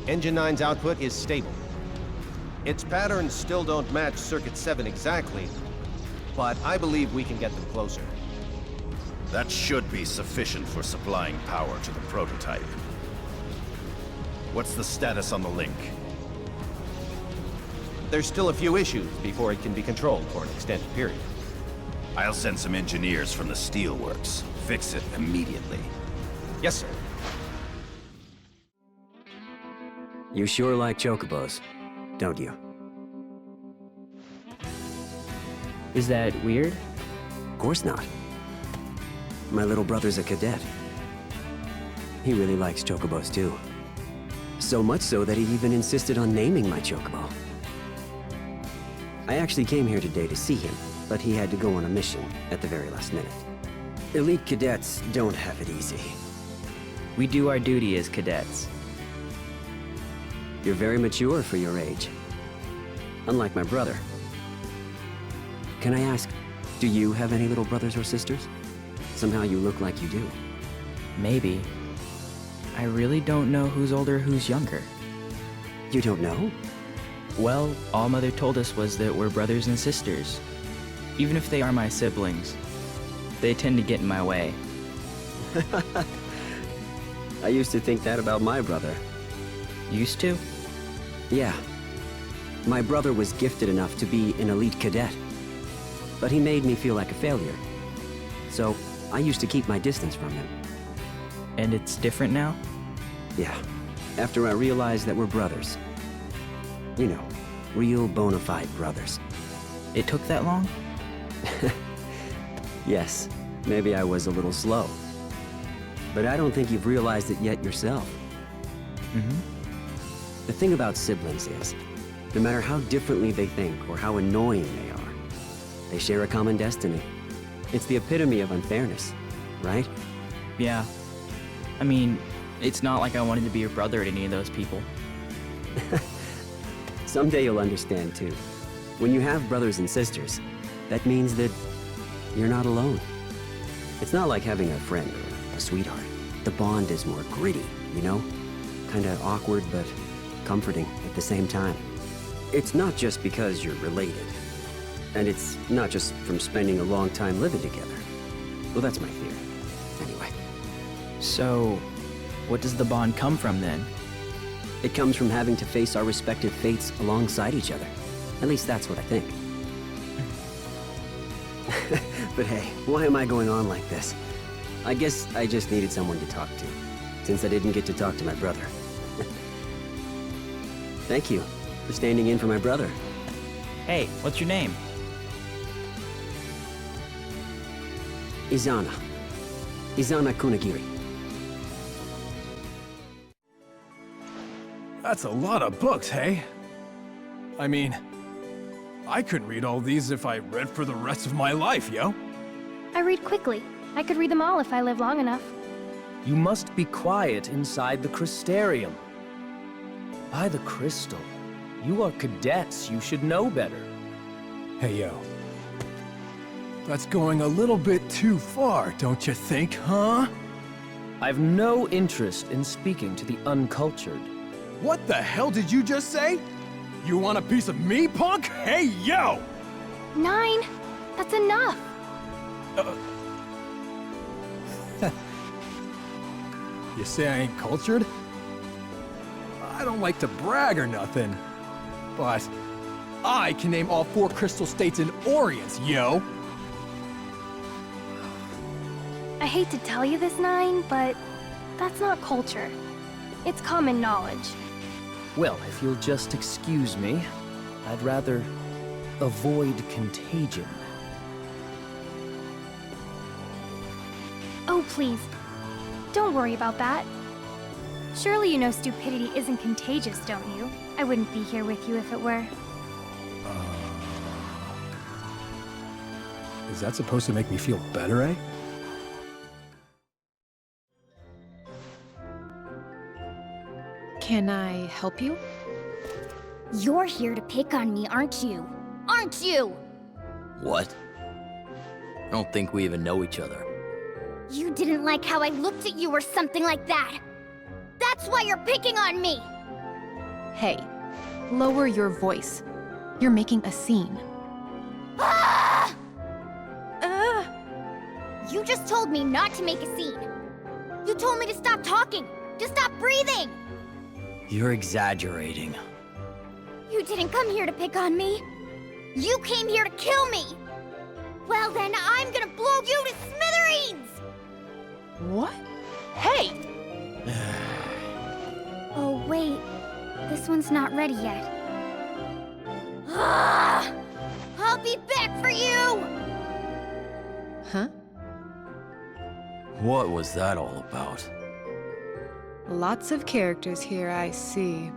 Engine 9's output is stable. Its patterns still don't match Circuit 7 exactly, but I believe we can get them closer. That should be sufficient for supplying power to the prototype. What's the status on the link? There's still a few issues before it can be controlled for an extended period. I'll send some engineers from the steelworks. Fix it immediately. Yes, sir. You sure like chocobos, don't you? Is that weird? Of course not. My little brother's a cadet. He really likes chocobos too. So much so that he even insisted on naming my chocobo. I actually came here today to see him, but he had to go on a mission at the very last minute. Elite cadets don't have it easy. We do our duty as cadets. You're very mature for your age. Unlike my brother. Can I ask, do you have any little brothers or sisters? Somehow you look like you do. Maybe. I really don't know who's older, who's younger. You don't know? Well, all Mother told us was that we're brothers and sisters. Even if they are my siblings, they tend to get in my way. I used to think that about my brother. Used to? Yeah. My brother was gifted enough to be an elite cadet. But he made me feel like a failure. So, I used to keep my distance from him. And it's different now? Yeah. After I realized that we're brothers. You know, real bona fide brothers. It took that long? Yes. Maybe I was a little slow. But I don't think you've realized it yet yourself. The thing about siblings is, no matter how differently they think or how annoying they are, they share a common destiny. It's the epitome of unfairness, right? Yeah. I mean, it's not like I wanted to be a brother to any of those people. Someday you'll understand, too. When you have brothers and sisters, that means that you're not alone. It's not like having a friend or a sweetheart. The bond is more gritty, you know? Kinda awkward, but comforting at the same time. It's not just because you're related. And it's not just from spending a long time living together. Well, that's my theory. Anyway. So, what does the bond come from then? It comes from having to face our respective fates alongside each other. At least that's what I think. But hey, why am I going on like this? I guess I just needed someone to talk to, since I didn't get to talk to my brother. Thank you for standing in for my brother. Hey, what's your name? Izana. Izana Kunagiri. That's a lot of books, hey? I mean, I couldn't read all these if I read for the rest of my life, yo. I read quickly. I could read them all if I live long enough. You must be quiet inside the crystarium. By the crystal. You are cadets, you should know better. Hey, yo. That's going a little bit too far, don't you think, huh? I've no interest in speaking to the uncultured. What the hell did you just say? You want a piece of me, punk? Hey, yo! 9! That's enough! You say I ain't cultured? I don't like to brag or nothing, but I can name all 4 crystal states and orians, yo! I hate to tell you this, 9, but that's not culture. It's common knowledge. Well, if you'll just excuse me, I'd rather avoid contagion. Oh, please. Don't worry about that. Surely you know stupidity isn't contagious, don't you? I wouldn't be here with you if it were. Is that supposed to make me feel better, eh? Can I help you? You're here to pick on me, aren't you? Aren't you? What? I don't think we even know each other. You didn't like how I looked at you or something like that. That's why you're picking on me! Hey, lower your voice. You're making a scene. Ah! You just told me not to make a scene. You told me to stop talking, to stop breathing! You're exaggerating. You didn't come here to pick on me. You came here to kill me! Well then, I'm gonna blow you to smithereens! What? Hey! Oh wait, this one's not ready yet. Ah! I'll be back for you! Huh? What was that all about? Lots of characters here, I see.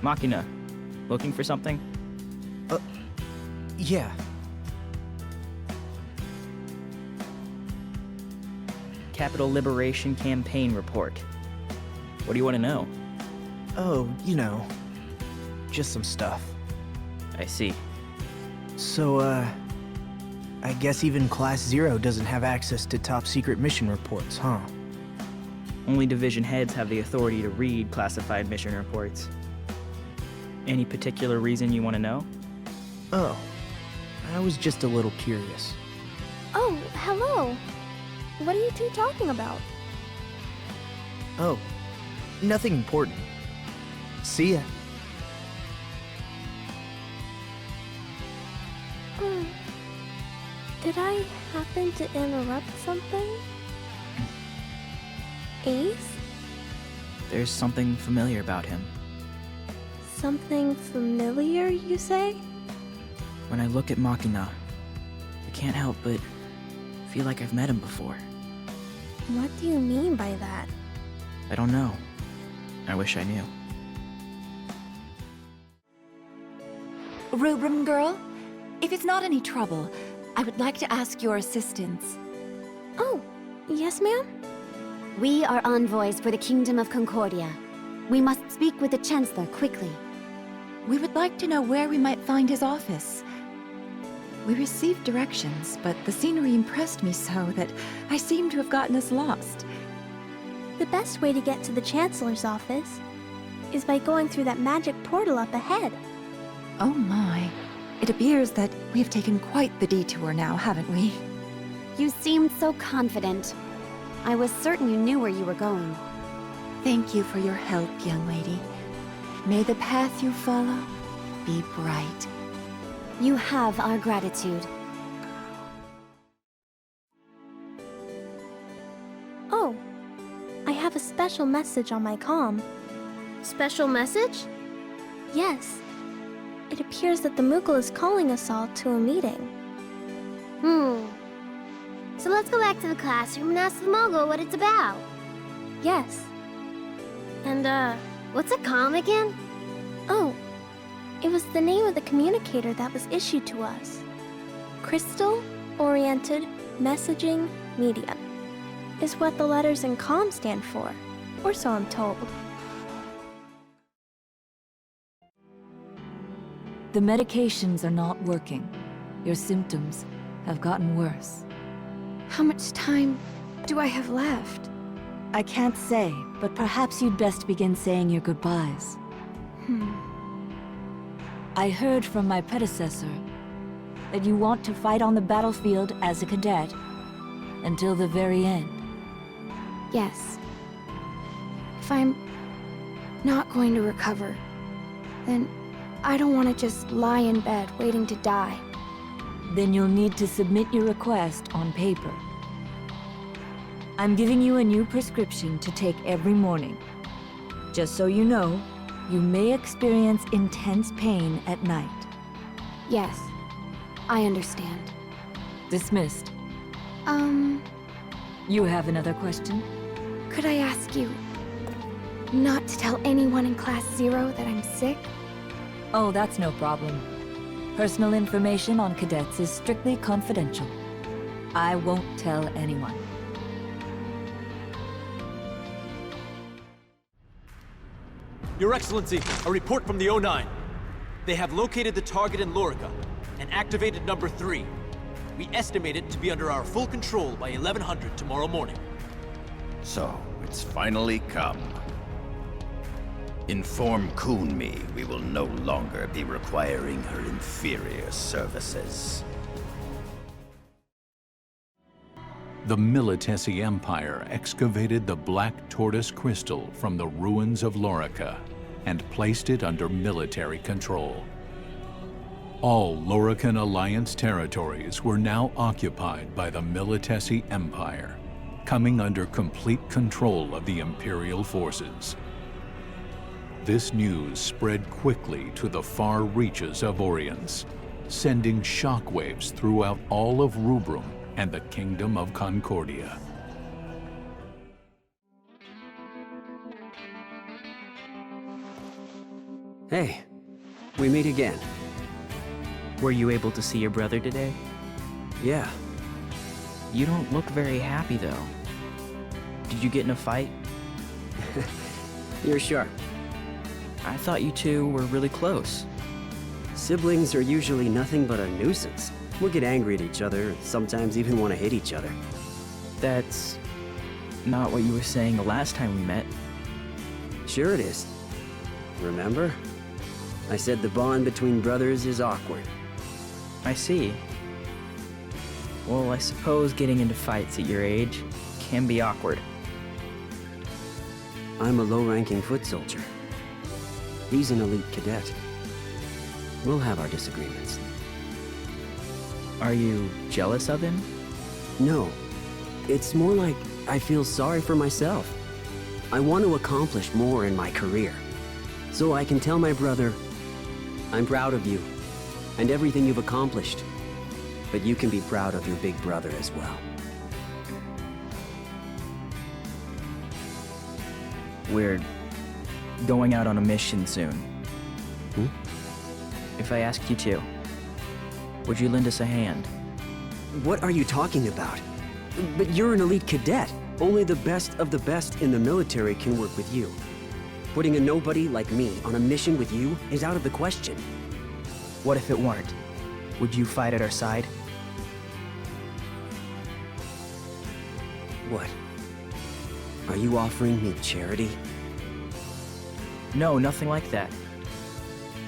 Machina, looking for something? Yeah. Capital Liberation Campaign Report. What do you want to know? Oh, you know, just some stuff. I see. So, I guess even Class 0 doesn't have access to top-secret mission reports, huh? Only division heads have the authority to read classified mission reports. Any particular reason you want to know? Oh, I was just a little curious. Oh, hello. What are you two talking about? Oh, nothing important. See ya. Did I happen to interrupt something? Ace? There's something familiar about him. Something familiar, you say? When I look at Machina, I can't help but feel like I've met him before. What do you mean by that? I don't know. I wish I knew. Rubrum girl, if it's not any trouble, I would like to ask your assistance. Oh, yes, ma'am? We are envoys for the Kingdom of Concordia. We must speak with the Chancellor quickly. We would like to know where we might find his office. We received directions, but the scenery impressed me so that I seem to have gotten us lost. The best way to get to the Chancellor's office is by going through that magic portal up ahead. Oh my. It appears that we've taken quite the detour now, haven't we? You seemed so confident. I was certain you knew where you were going. Thank you for your help, young lady. May the path you follow be bright. You have our gratitude. Oh, I have a special message on my comm. Special message? Yes. It appears that the Moogle is calling us all to a meeting. So let's go back to the classroom and ask the Moogle what it's about. Yes. And, what's a comm again? Oh, it was the name of the communicator that was issued to us. Crystal-Oriented Messaging Media is what the letters in comm stand for, or so I'm told. The medications are not working. Your symptoms have gotten worse. How much time do I have left? I can't say, but perhaps you'd best begin saying your goodbyes. I heard from my predecessor that you want to fight on the battlefield as a cadet until the very end. Yes. If I'm not going to recover, then I don't want to just lie in bed waiting to die. Then you'll need to submit your request on paper. I'm giving you a new prescription to take every morning. Just so you know, you may experience intense pain at night. Yes, I understand. Dismissed. You have another question? Could I ask you not to tell anyone in Class 0 that I'm sick? Oh, that's no problem. Personal information on cadets is strictly confidential. I won't tell anyone. Your Excellency, a report from the O9. They have located the target in Lorica and activated number 3. We estimate it to be under our full control by 1100 tomorrow morning. So, it's finally come. Inform Kunmi we will no longer be requiring her inferior services. The Milites Empire excavated the Black Tortoise crystal from the ruins of Lorica and placed it under military control. All Lorican Alliance territories were now occupied by the Milites Empire, coming under complete control of the Imperial forces. This news spread quickly to the far reaches of Orians, sending shockwaves throughout all of Rubrum and the Kingdom of Concordia. Hey, we meet again. Were you able to see your brother today? Yeah. You don't look very happy, though. Did you get in a fight? You're sharp. I thought you two were really close. Siblings are usually nothing but a nuisance. We'll get angry at each other, sometimes even want to hit each other. That's not what you were saying the last time we met. Sure it is. Remember? I said the bond between brothers is awkward. I see. Well, I suppose getting into fights at your age can be awkward. I'm a low-ranking foot soldier. He's an elite cadet. We'll have our disagreements. Are you jealous of him? No. It's more like I feel sorry for myself. I want to accomplish more in my career. So I can tell my brother, I'm proud of you and everything you've accomplished. But you can be proud of your big brother as well. We're going out on a mission soon. If I asked you to, would you lend us a hand? What are you talking about? But you're an elite cadet. Only the best of the best in the military can work with you. Putting a nobody like me on a mission with you is out of the question. What if it weren't? Would you fight at our side? What? Are you offering me charity? No, nothing like that.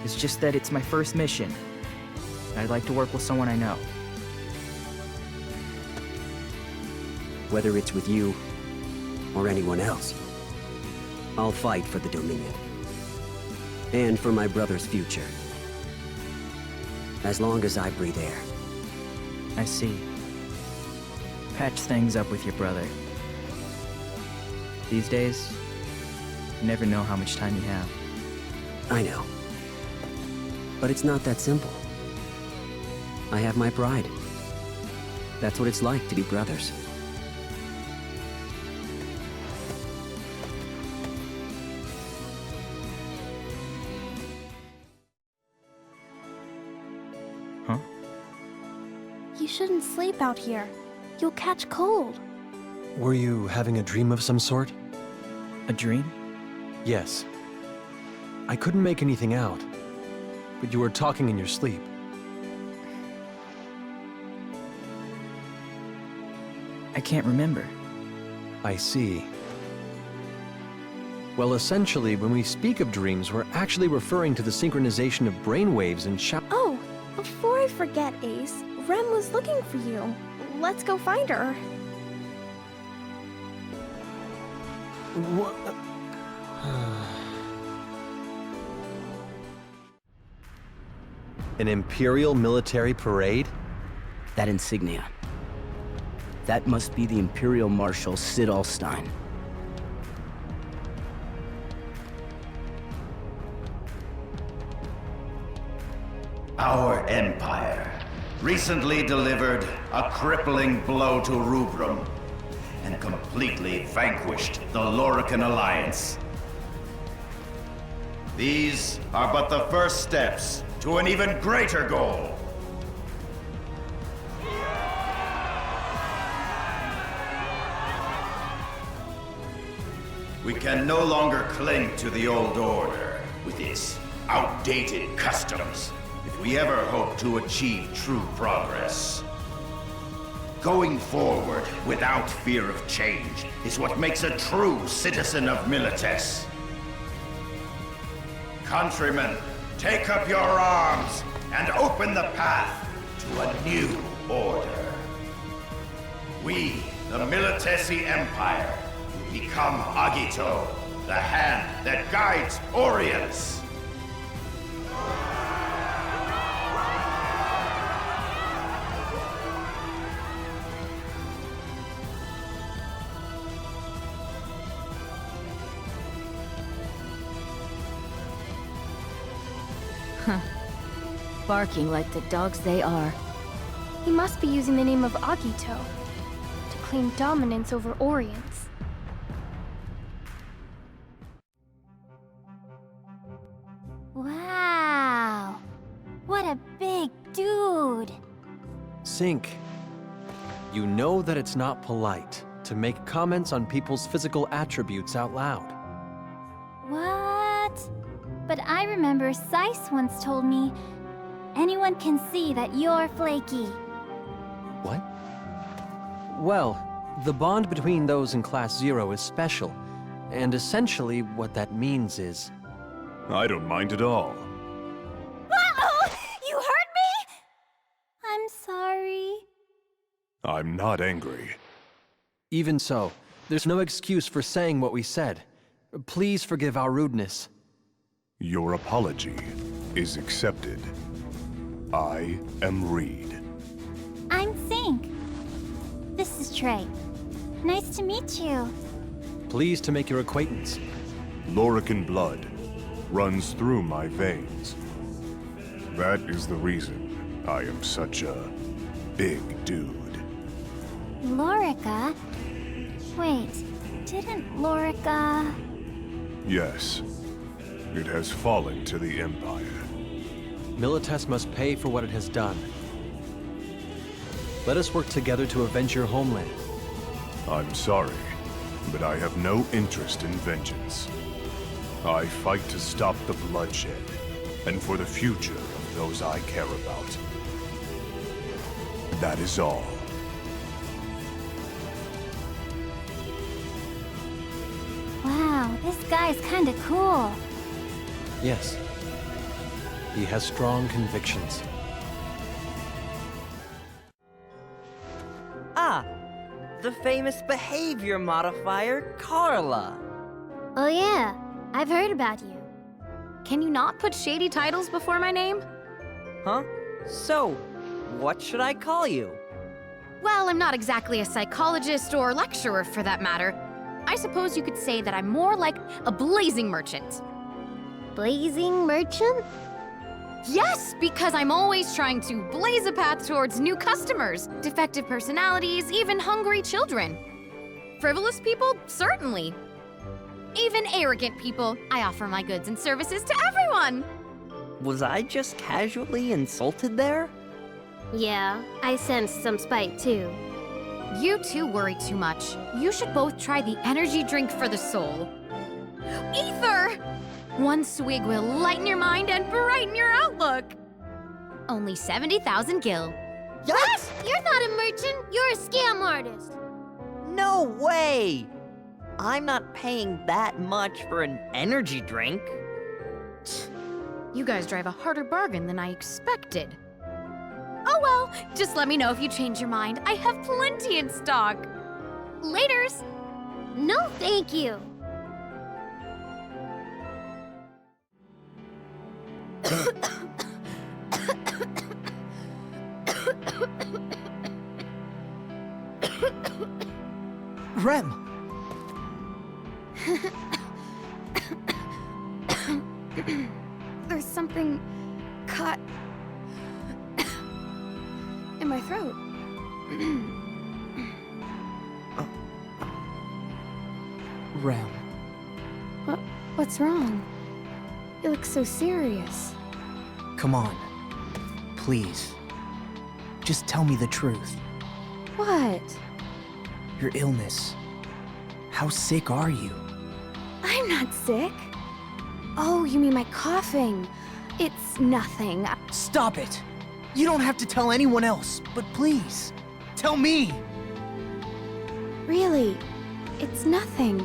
It's just that it's my first mission. I'd like to work with someone I know. Whether it's with you or anyone else, I'll fight for the Dominion. And for my brother's future. As long as I breathe air. I see. Patch things up with your brother. These days, you never know how much time you have. I know. But it's not that simple. I have my pride. That's what it's like to be brothers. Huh? You shouldn't sleep out here. You'll catch cold. Were you having a dream of some sort? A dream? Yes. I couldn't make anything out, but you were talking in your sleep. I can't remember. I see. Well, essentially, when we speak of dreams, we're actually referring to the synchronization of brainwaves and Oh, before I forget, Ace, Rem was looking for you. Let's go find her. What? An Imperial military parade? That insignia. That must be the Imperial Marshal Sid Alstein. Our empire recently delivered a crippling blow to Rubrum and completely vanquished the Lorican Alliance. These are but the first steps to an even greater goal. We can no longer cling to the old order with its outdated customs if we ever hope to achieve true progress. Going forward without fear of change is what makes a true citizen of Milites. Countrymen, take up your arms and open the path to a new order. We, the Militesi Empire, become Agito, the hand that guides Orians. Huh. Barking like the dogs they are. He must be using the name of Agito to claim dominance over Orians. Wow! What a big dude! Sync. You know that it's not polite to make comments on people's physical attributes out loud. What? But I remember Seiss once told me, anyone can see that you're flaky. What? Well, the bond between those in Class 0 is special, and essentially what that means is... I don't mind at all. Uh-oh! You hurt me? I'm sorry. I'm not angry. Even so, there's no excuse for saying what we said. Please forgive our rudeness. Your apology is accepted. I am Reed. I'm Sync. This is Trey. Nice to meet you. Pleased to make your acquaintance. Lorican blood runs through my veins. That is the reason I am such a big dude. Lorica? Wait, didn't Lorica... Yes. It has fallen to the Empire. Milites must pay for what it has done. Let us work together to avenge your homeland. I'm sorry, but I have no interest in vengeance. I fight to stop the bloodshed, and for the future of those I care about. That is all. Wow, this guy's kinda cool. Yes. He has strong convictions. Ah, the famous behavior modifier, Carla. Oh yeah, I've heard about you. Can you not put shady titles before my name? Huh? So, what should I call you? Well, I'm not exactly a psychologist or lecturer for that matter. I suppose you could say that I'm more like a blazing merchant. Blazing merchant? Yes, because I'm always trying to blaze a path towards new customers, defective personalities, even hungry children. Frivolous people? Certainly. Even arrogant people, I offer my goods and services to everyone. Was I just casually insulted there? Yeah, I sensed some spite too. You two worry too much. You should both try the energy drink for the soul. Ether! One swig will lighten your mind and brighten your outlook. Only 70,000 gil. What? You're not a merchant, you're a scam artist. No way! I'm not paying that much for an energy drink. You guys drive a harder bargain than I expected. Oh well, just let me know if you change your mind. I have plenty in stock. Laters! No, thank you. Rem! There's something caught in my throat. Rem. What's wrong? You look so serious. Come on. Please. Just tell me the truth. What? Your illness. How sick are you? I'm not sick. Oh, you mean my coughing? It's nothing. Stop it! You don't have to tell anyone else, but please, tell me? Really, it's nothing.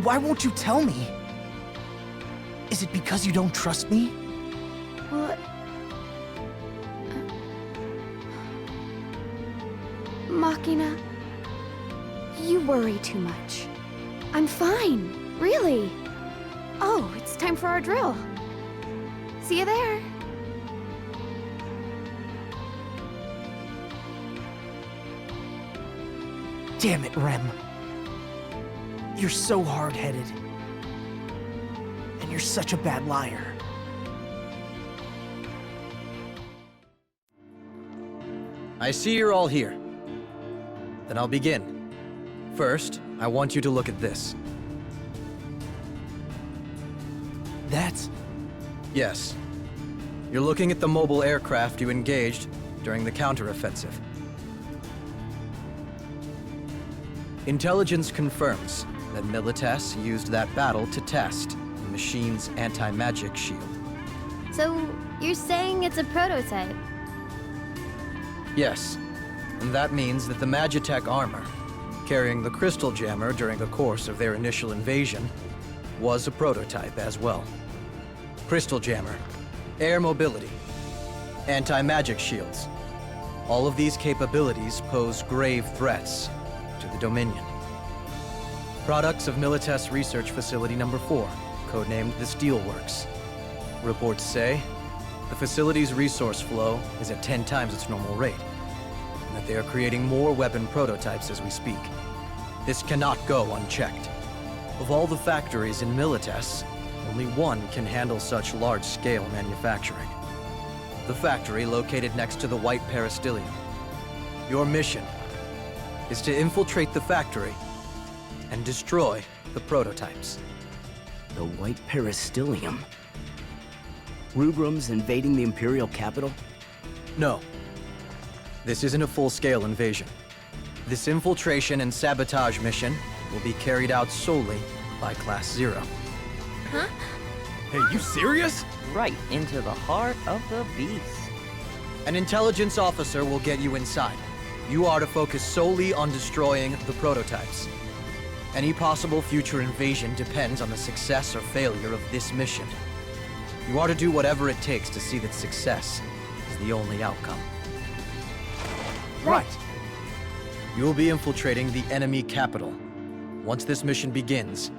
Why won't you tell me? Is it because you don't trust me? Well, Machina, you worry too much. I'm fine, really. Oh, it's time for our drill. See you there. Damn it, Rem. You're so hard-headed. And you're such a bad liar. I see you're all here. Then I'll begin. First, I want you to look at this. That's... Yes. You're looking at the mobile aircraft you engaged during the counteroffensive. Intelligence confirms that Milites used that battle to test the machine's anti-magic shield. So, you're saying it's a prototype? Yes, and that means that the Magitech armor, carrying the crystal jammer during the course of their initial invasion, was a prototype as well. Crystal jammer, air mobility, anti-magic shields. All of these capabilities pose grave threats to the Dominion. Products of Milites Research Facility Number 4, codenamed the Steelworks. Reports say the facility's resource flow is at 10 times its normal rate, and that they are creating more weapon prototypes as we speak. This cannot go unchecked. Of all the factories in Milites, only one can handle such large-scale manufacturing. The factory located next to the White Peristyllium. Your mission is to infiltrate the factory and destroy the prototypes. The White Peristyllium? Rubrum's invading the Imperial capital? No. This isn't a full-scale invasion. This infiltration and sabotage mission will be carried out solely by Class 0. Huh? Hey, you serious? Right into the heart of the beast. An intelligence officer will get you inside. You are to focus solely on destroying the prototypes. Any possible future invasion depends on the success or failure of this mission. You are to do whatever it takes to see that success is the only outcome. Right. You will be infiltrating the enemy capital. Once this mission begins,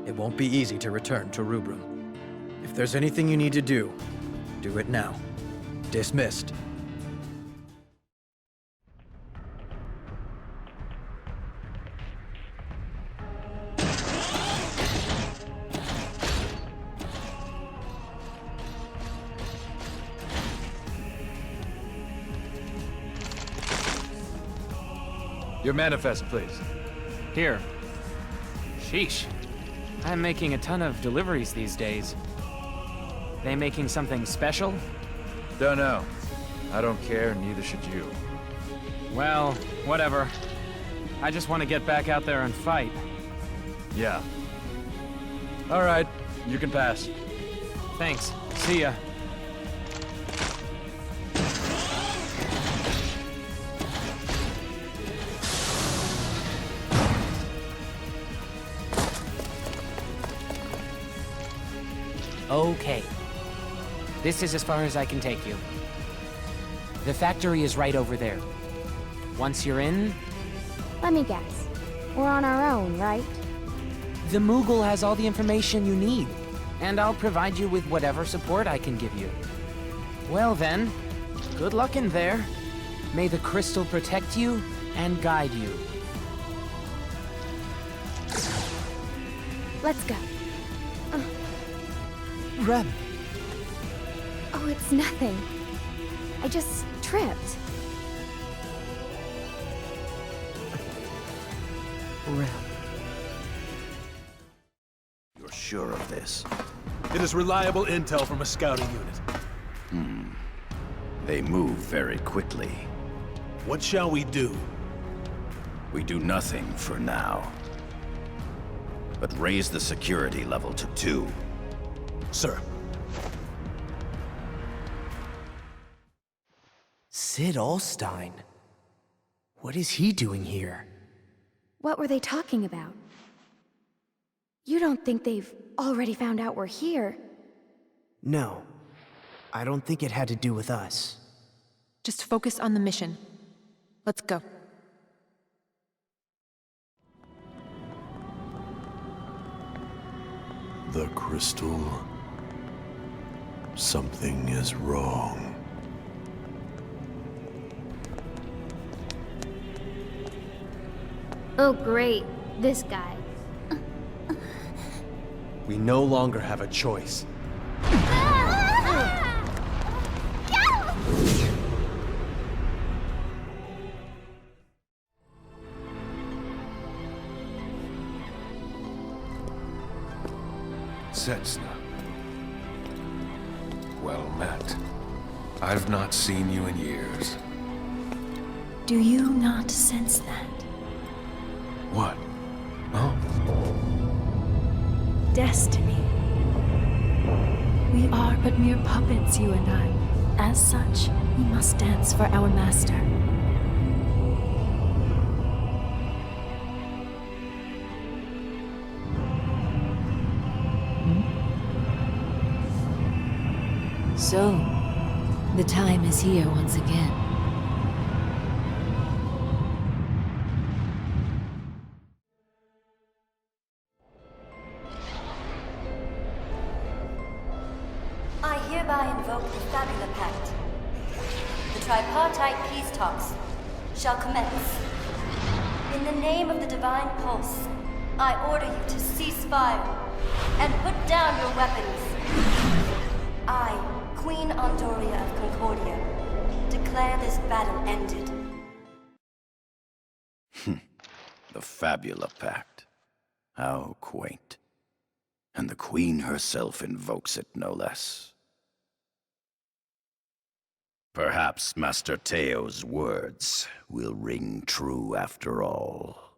it won't be easy to return to Rubrum. If there's anything you need to do it now. Dismissed. Your manifest, please. Here. Sheesh. I'm making a ton of deliveries these days. They making something special? Don't know. I don't care, neither should you. Well, whatever. I just want to get back out there and fight. Yeah. All right, you can pass. Thanks. See ya. Okay. This is as far as I can take you. The factory is right over there. Once you're in... Let me guess. We're on our own, right? The Moogle has all the information you need, and I'll provide you with whatever support I can give you. Well then, good luck in there. May the crystal protect you and guide you. Let's go. Rem. Oh, it's nothing. I just tripped. Rem. You're sure of this? It is reliable intel from a scouting unit. They move very quickly. What shall we do? We do nothing for now. But raise the security level to 2. Sir. Sid Allstein. What is he doing here? What were they talking about? You don't think they've already found out we're here? No. I don't think it had to do with us. Just focus on the mission. Let's go. The crystal... Something is wrong. Oh great, this guy. We no longer have a choice. Setsna. Well met. I've not seen you in years. Do you not sense that? What? Oh? Destiny. We are but mere puppets, you and I. As such, we must dance for our master. So, the time is here once again. I hereby invoke the Fabula Pact. The tripartite peace talks shall commence. In the name of the Divine Pulse, I order you to cease fire and put down your weapons. I, Queen Andoria of Concordia, declare this battle ended. The Fabula Pact. How quaint. And the Queen herself invokes it, no less. Perhaps Master Teo's words will ring true after all.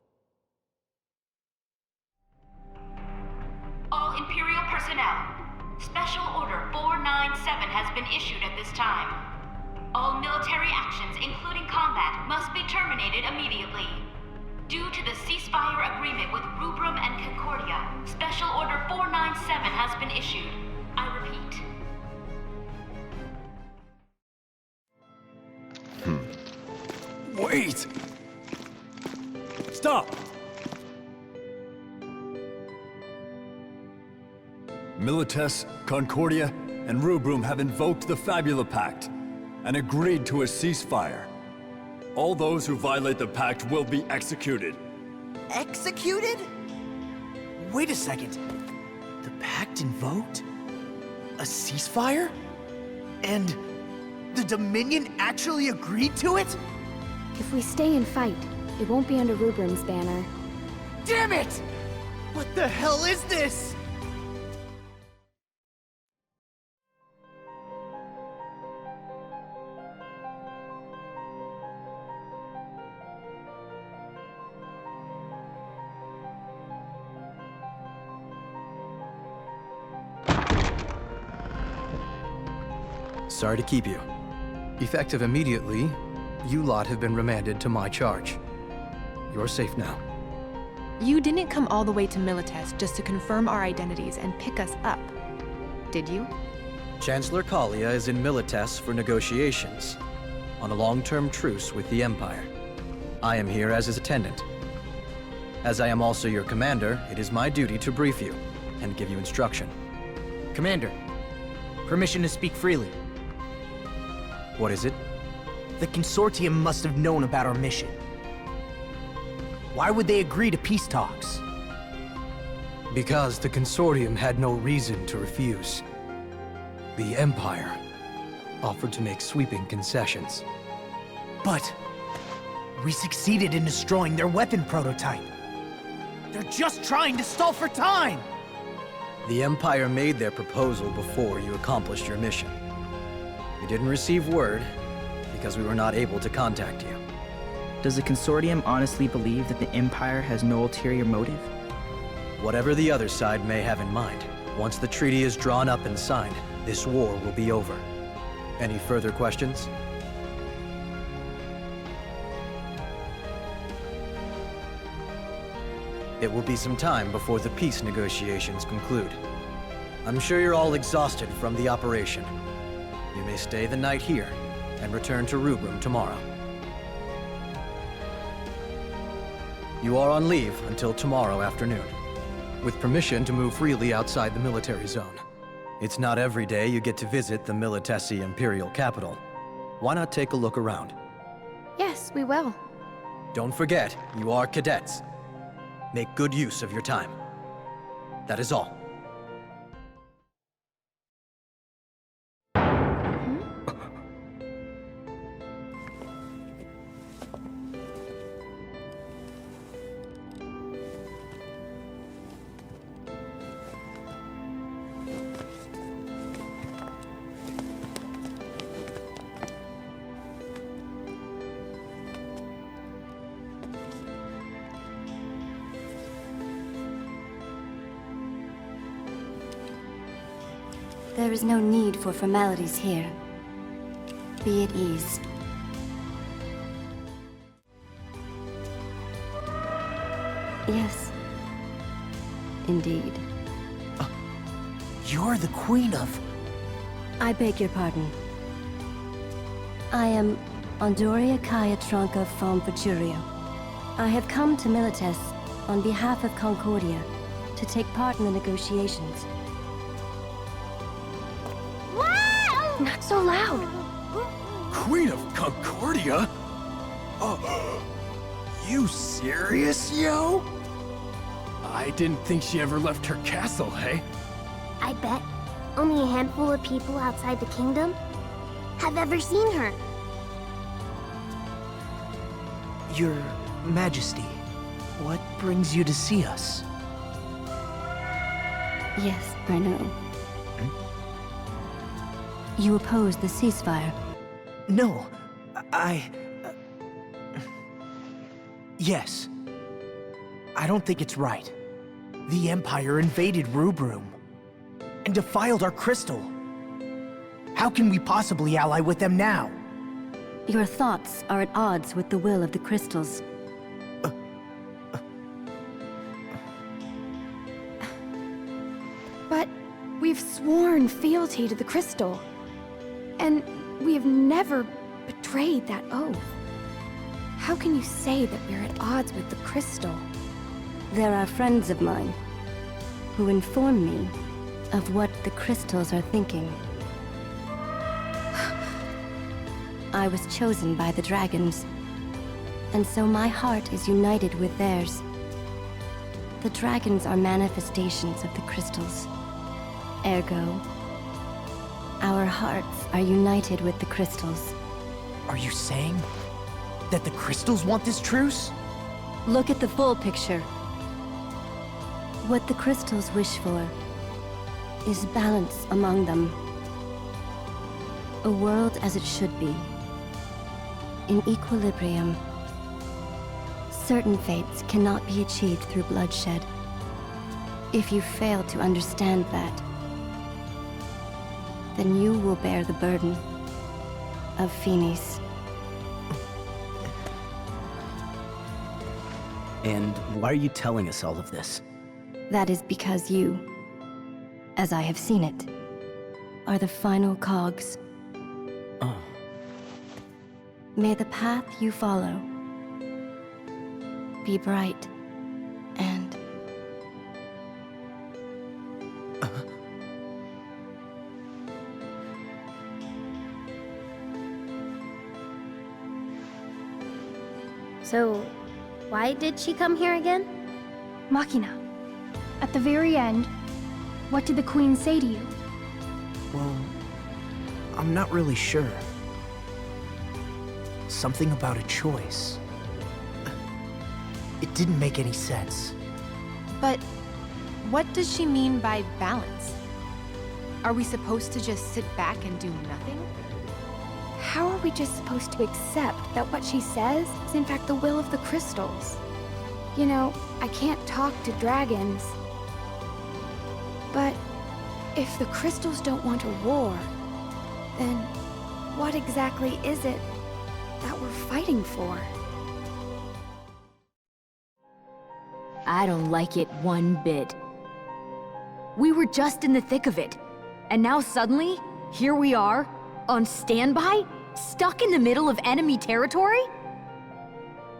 All Imperial personnel, Special Order 497 has been issued at this time. All military actions, including combat, must be terminated immediately. Due to the ceasefire agreement with Rubrum and Concordia, Special Order 497 has been issued. I repeat. Wait! Stop! Milites, Concordia, and Rubrum have invoked the Fabula Pact and agreed to a ceasefire. All those who violate the pact will be executed. Executed? Wait a second. The pact invoked? A ceasefire? And the Dominion actually agreed to it? If we stay and fight, it won't be under Rubrum's banner. Damn it! What the hell is this? Sorry to keep you. Effective immediately, you lot have been remanded to my charge. You're safe now. You didn't come all the way to Milites just to confirm our identities and pick us up, did you? Chancellor Kalia is in Milites for negotiations, on a long-term truce with the Empire. I am here as his attendant. As I am also your commander, it is my duty to brief you and give you instruction. Commander, permission to speak freely. What is it? The Consortium must have known about our mission. Why would they agree to peace talks? Because the Consortium had no reason to refuse. The Empire offered to make sweeping concessions. But we succeeded in destroying their weapon prototype. They're just trying to stall for time! The Empire made their proposal before you accomplished your mission. You didn't receive word because we were not able to contact you. Does the Consortium honestly believe that the Empire has no ulterior motive? Whatever the other side may have in mind, once the treaty is drawn up and signed, this war will be over. Any further questions? It will be some time before the peace negotiations conclude. I'm sure you're all exhausted from the operation. You may stay the night here and return to Rubrum tomorrow. You are on leave until tomorrow afternoon, with permission to move freely outside the military zone. It's not every day you get to visit the Militesi Imperial capital. Why not take a look around? Yes, we will. Don't forget, you are cadets. Make good use of your time. That is all. There is no need for formalities here. Be at ease. Yes. Indeed. You're the queen of... I beg your pardon. I am Andoria Kaya Tronka from Vejurio. I have come to Milites on behalf of Concordia to take part in the negotiations. Not so loud. Queen of Concordia? You serious, yo? I didn't think she ever left her castle, hey? I bet only a handful of people outside the kingdom have ever seen her. Your Majesty, what brings you to see us? Yes, I know. You oppose the ceasefire? No, Yes. I don't think it's right. The Empire invaded Rubrum and defiled our crystal. How can we possibly ally with them now? Your thoughts are at odds with the will of the crystals. But we've sworn fealty to the crystal. And we have never betrayed that oath. How can you say that we're at odds with the crystal? There are friends of mine who inform me of what the crystals are thinking. I was chosen by the dragons, and so my heart is united with theirs. The dragons are manifestations of the crystals. Ergo, our hearts are united with the crystals. Are you saying that the crystals want this truce? Look at the full picture. What the crystals wish for is balance among them. A world as it should be. In equilibrium. Certain fates cannot be achieved through bloodshed. If you fail to understand that, then you will bear the burden of Finis. And why are you telling us all of this? That is because you, as I have seen it, are the final cogs. Oh. May the path you follow be bright and... So, why did she come here again? Machina, at the very end, what did the Queen say to you? Well, I'm not really sure. Something about a choice. It didn't make any sense. But what does she mean by balance? Are we supposed to just sit back and do nothing? How are we just supposed to accept that what she says is in fact the will of the crystals? You know, I can't talk to dragons. But if the crystals don't want a war, then what exactly is it that we're fighting for? I don't like it one bit. We were just in the thick of it, and now suddenly, here we are, on standby, stuck in the middle of enemy territory?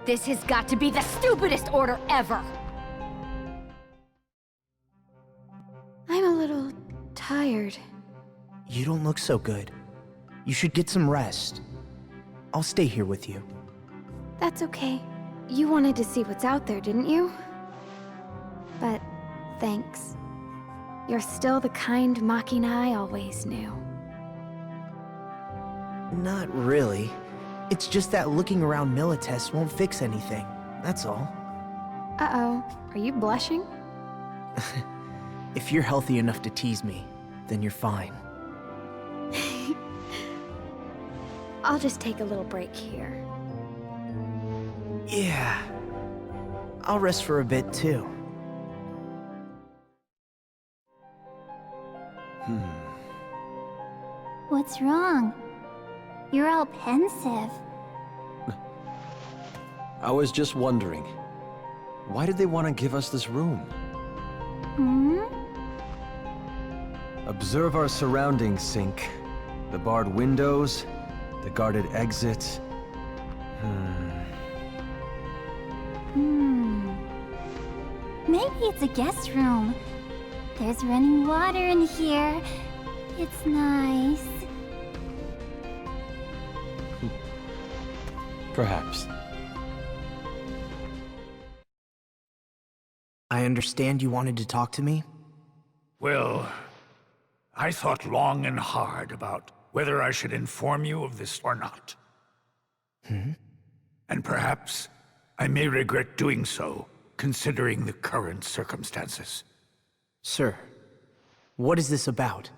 This has got to be the stupidest order ever! I'm a little tired. You don't look so good. You should get some rest. I'll stay here with you. That's okay. You wanted to see what's out there, didn't you? But thanks. You're still the kind Machina I always knew. Not really. It's just that looking around Milites won't fix anything. That's all. Uh-oh. Are you blushing? If you're healthy enough to tease me, then you're fine. I'll just take a little break here. Yeah. I'll rest for a bit, too. What's wrong? You're all pensive. I was just wondering, why did they want to give us this room? Hmm? Observe our surroundings, Sync. The barred windows, the guarded exits. Maybe it's a guest room. There's running water in here. It's nice. Perhaps. I understand you wanted to talk to me? Well, I thought long and hard about whether I should inform you of this or not. And perhaps I may regret doing so, considering the current circumstances. Sir, what is this about?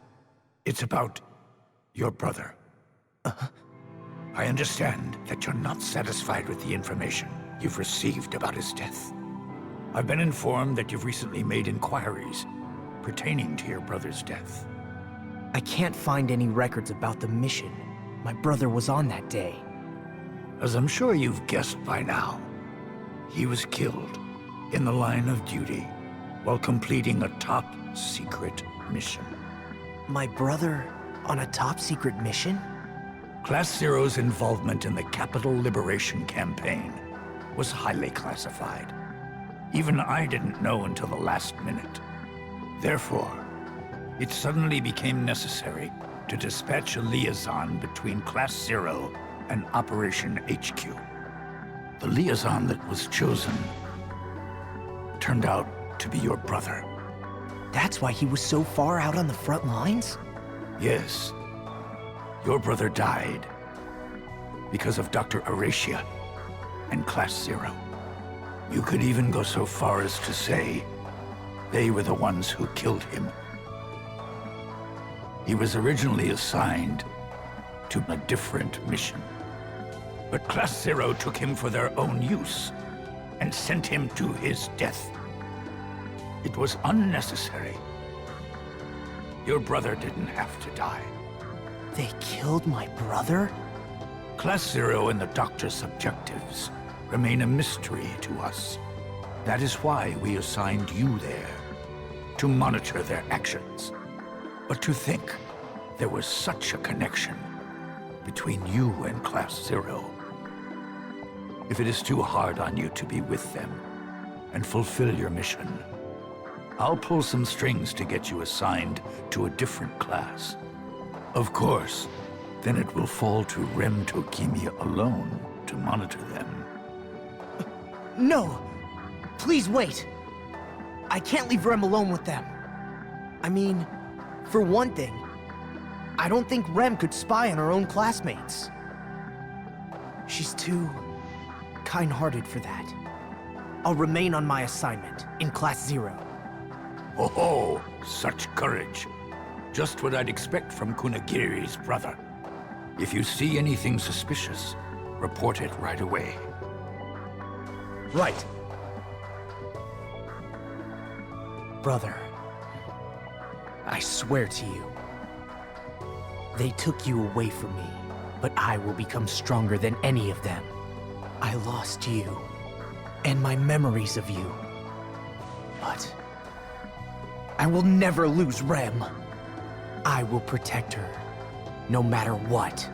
It's about your brother. I understand that you're not satisfied with the information you've received about his death. I've been informed that you've recently made inquiries pertaining to your brother's death. I can't find any records about the mission. My brother was on that day. As I'm sure you've guessed by now, he was killed in the line of duty while completing a top-secret mission. My brother on a top-secret mission? Class Zero's involvement in the Capital Liberation Campaign was highly classified. Even I didn't know until the last minute. Therefore, it suddenly became necessary to dispatch a liaison between Class Zero and Operation HQ. The liaison that was chosen turned out to be your brother. That's why he was so far out on the front lines? Yes. Your brother died because of Dr. Aracia and Class Zero. You could even go so far as to say they were the ones who killed him. He was originally assigned to a different mission, but Class Zero took him for their own use and sent him to his death. It was unnecessary. Your brother didn't have to die. They killed my brother? Class Zero and the Doctor's objectives remain a mystery to us. That is why we assigned you there, to monitor their actions. But to think there was such a connection between you and Class Zero. If it is too hard on you to be with them and fulfill your mission, I'll pull some strings to get you assigned to a different class. Of course, then it will fall to Rem Tokimia alone to monitor them. No! Please wait! I can't leave Rem alone with them. I mean, for one thing, I don't think Rem could spy on her own classmates. She's too kind-hearted for that. I'll remain on my assignment in Class Zero. Oh, such courage. Just what I'd expect from Kunagiri's brother. If you see anything suspicious, report it right away. Right. Brother, I swear to you, they took you away from me, but I will become stronger than any of them. I lost you, and my memories of you. But I will never lose Rem. I will protect her, no matter what.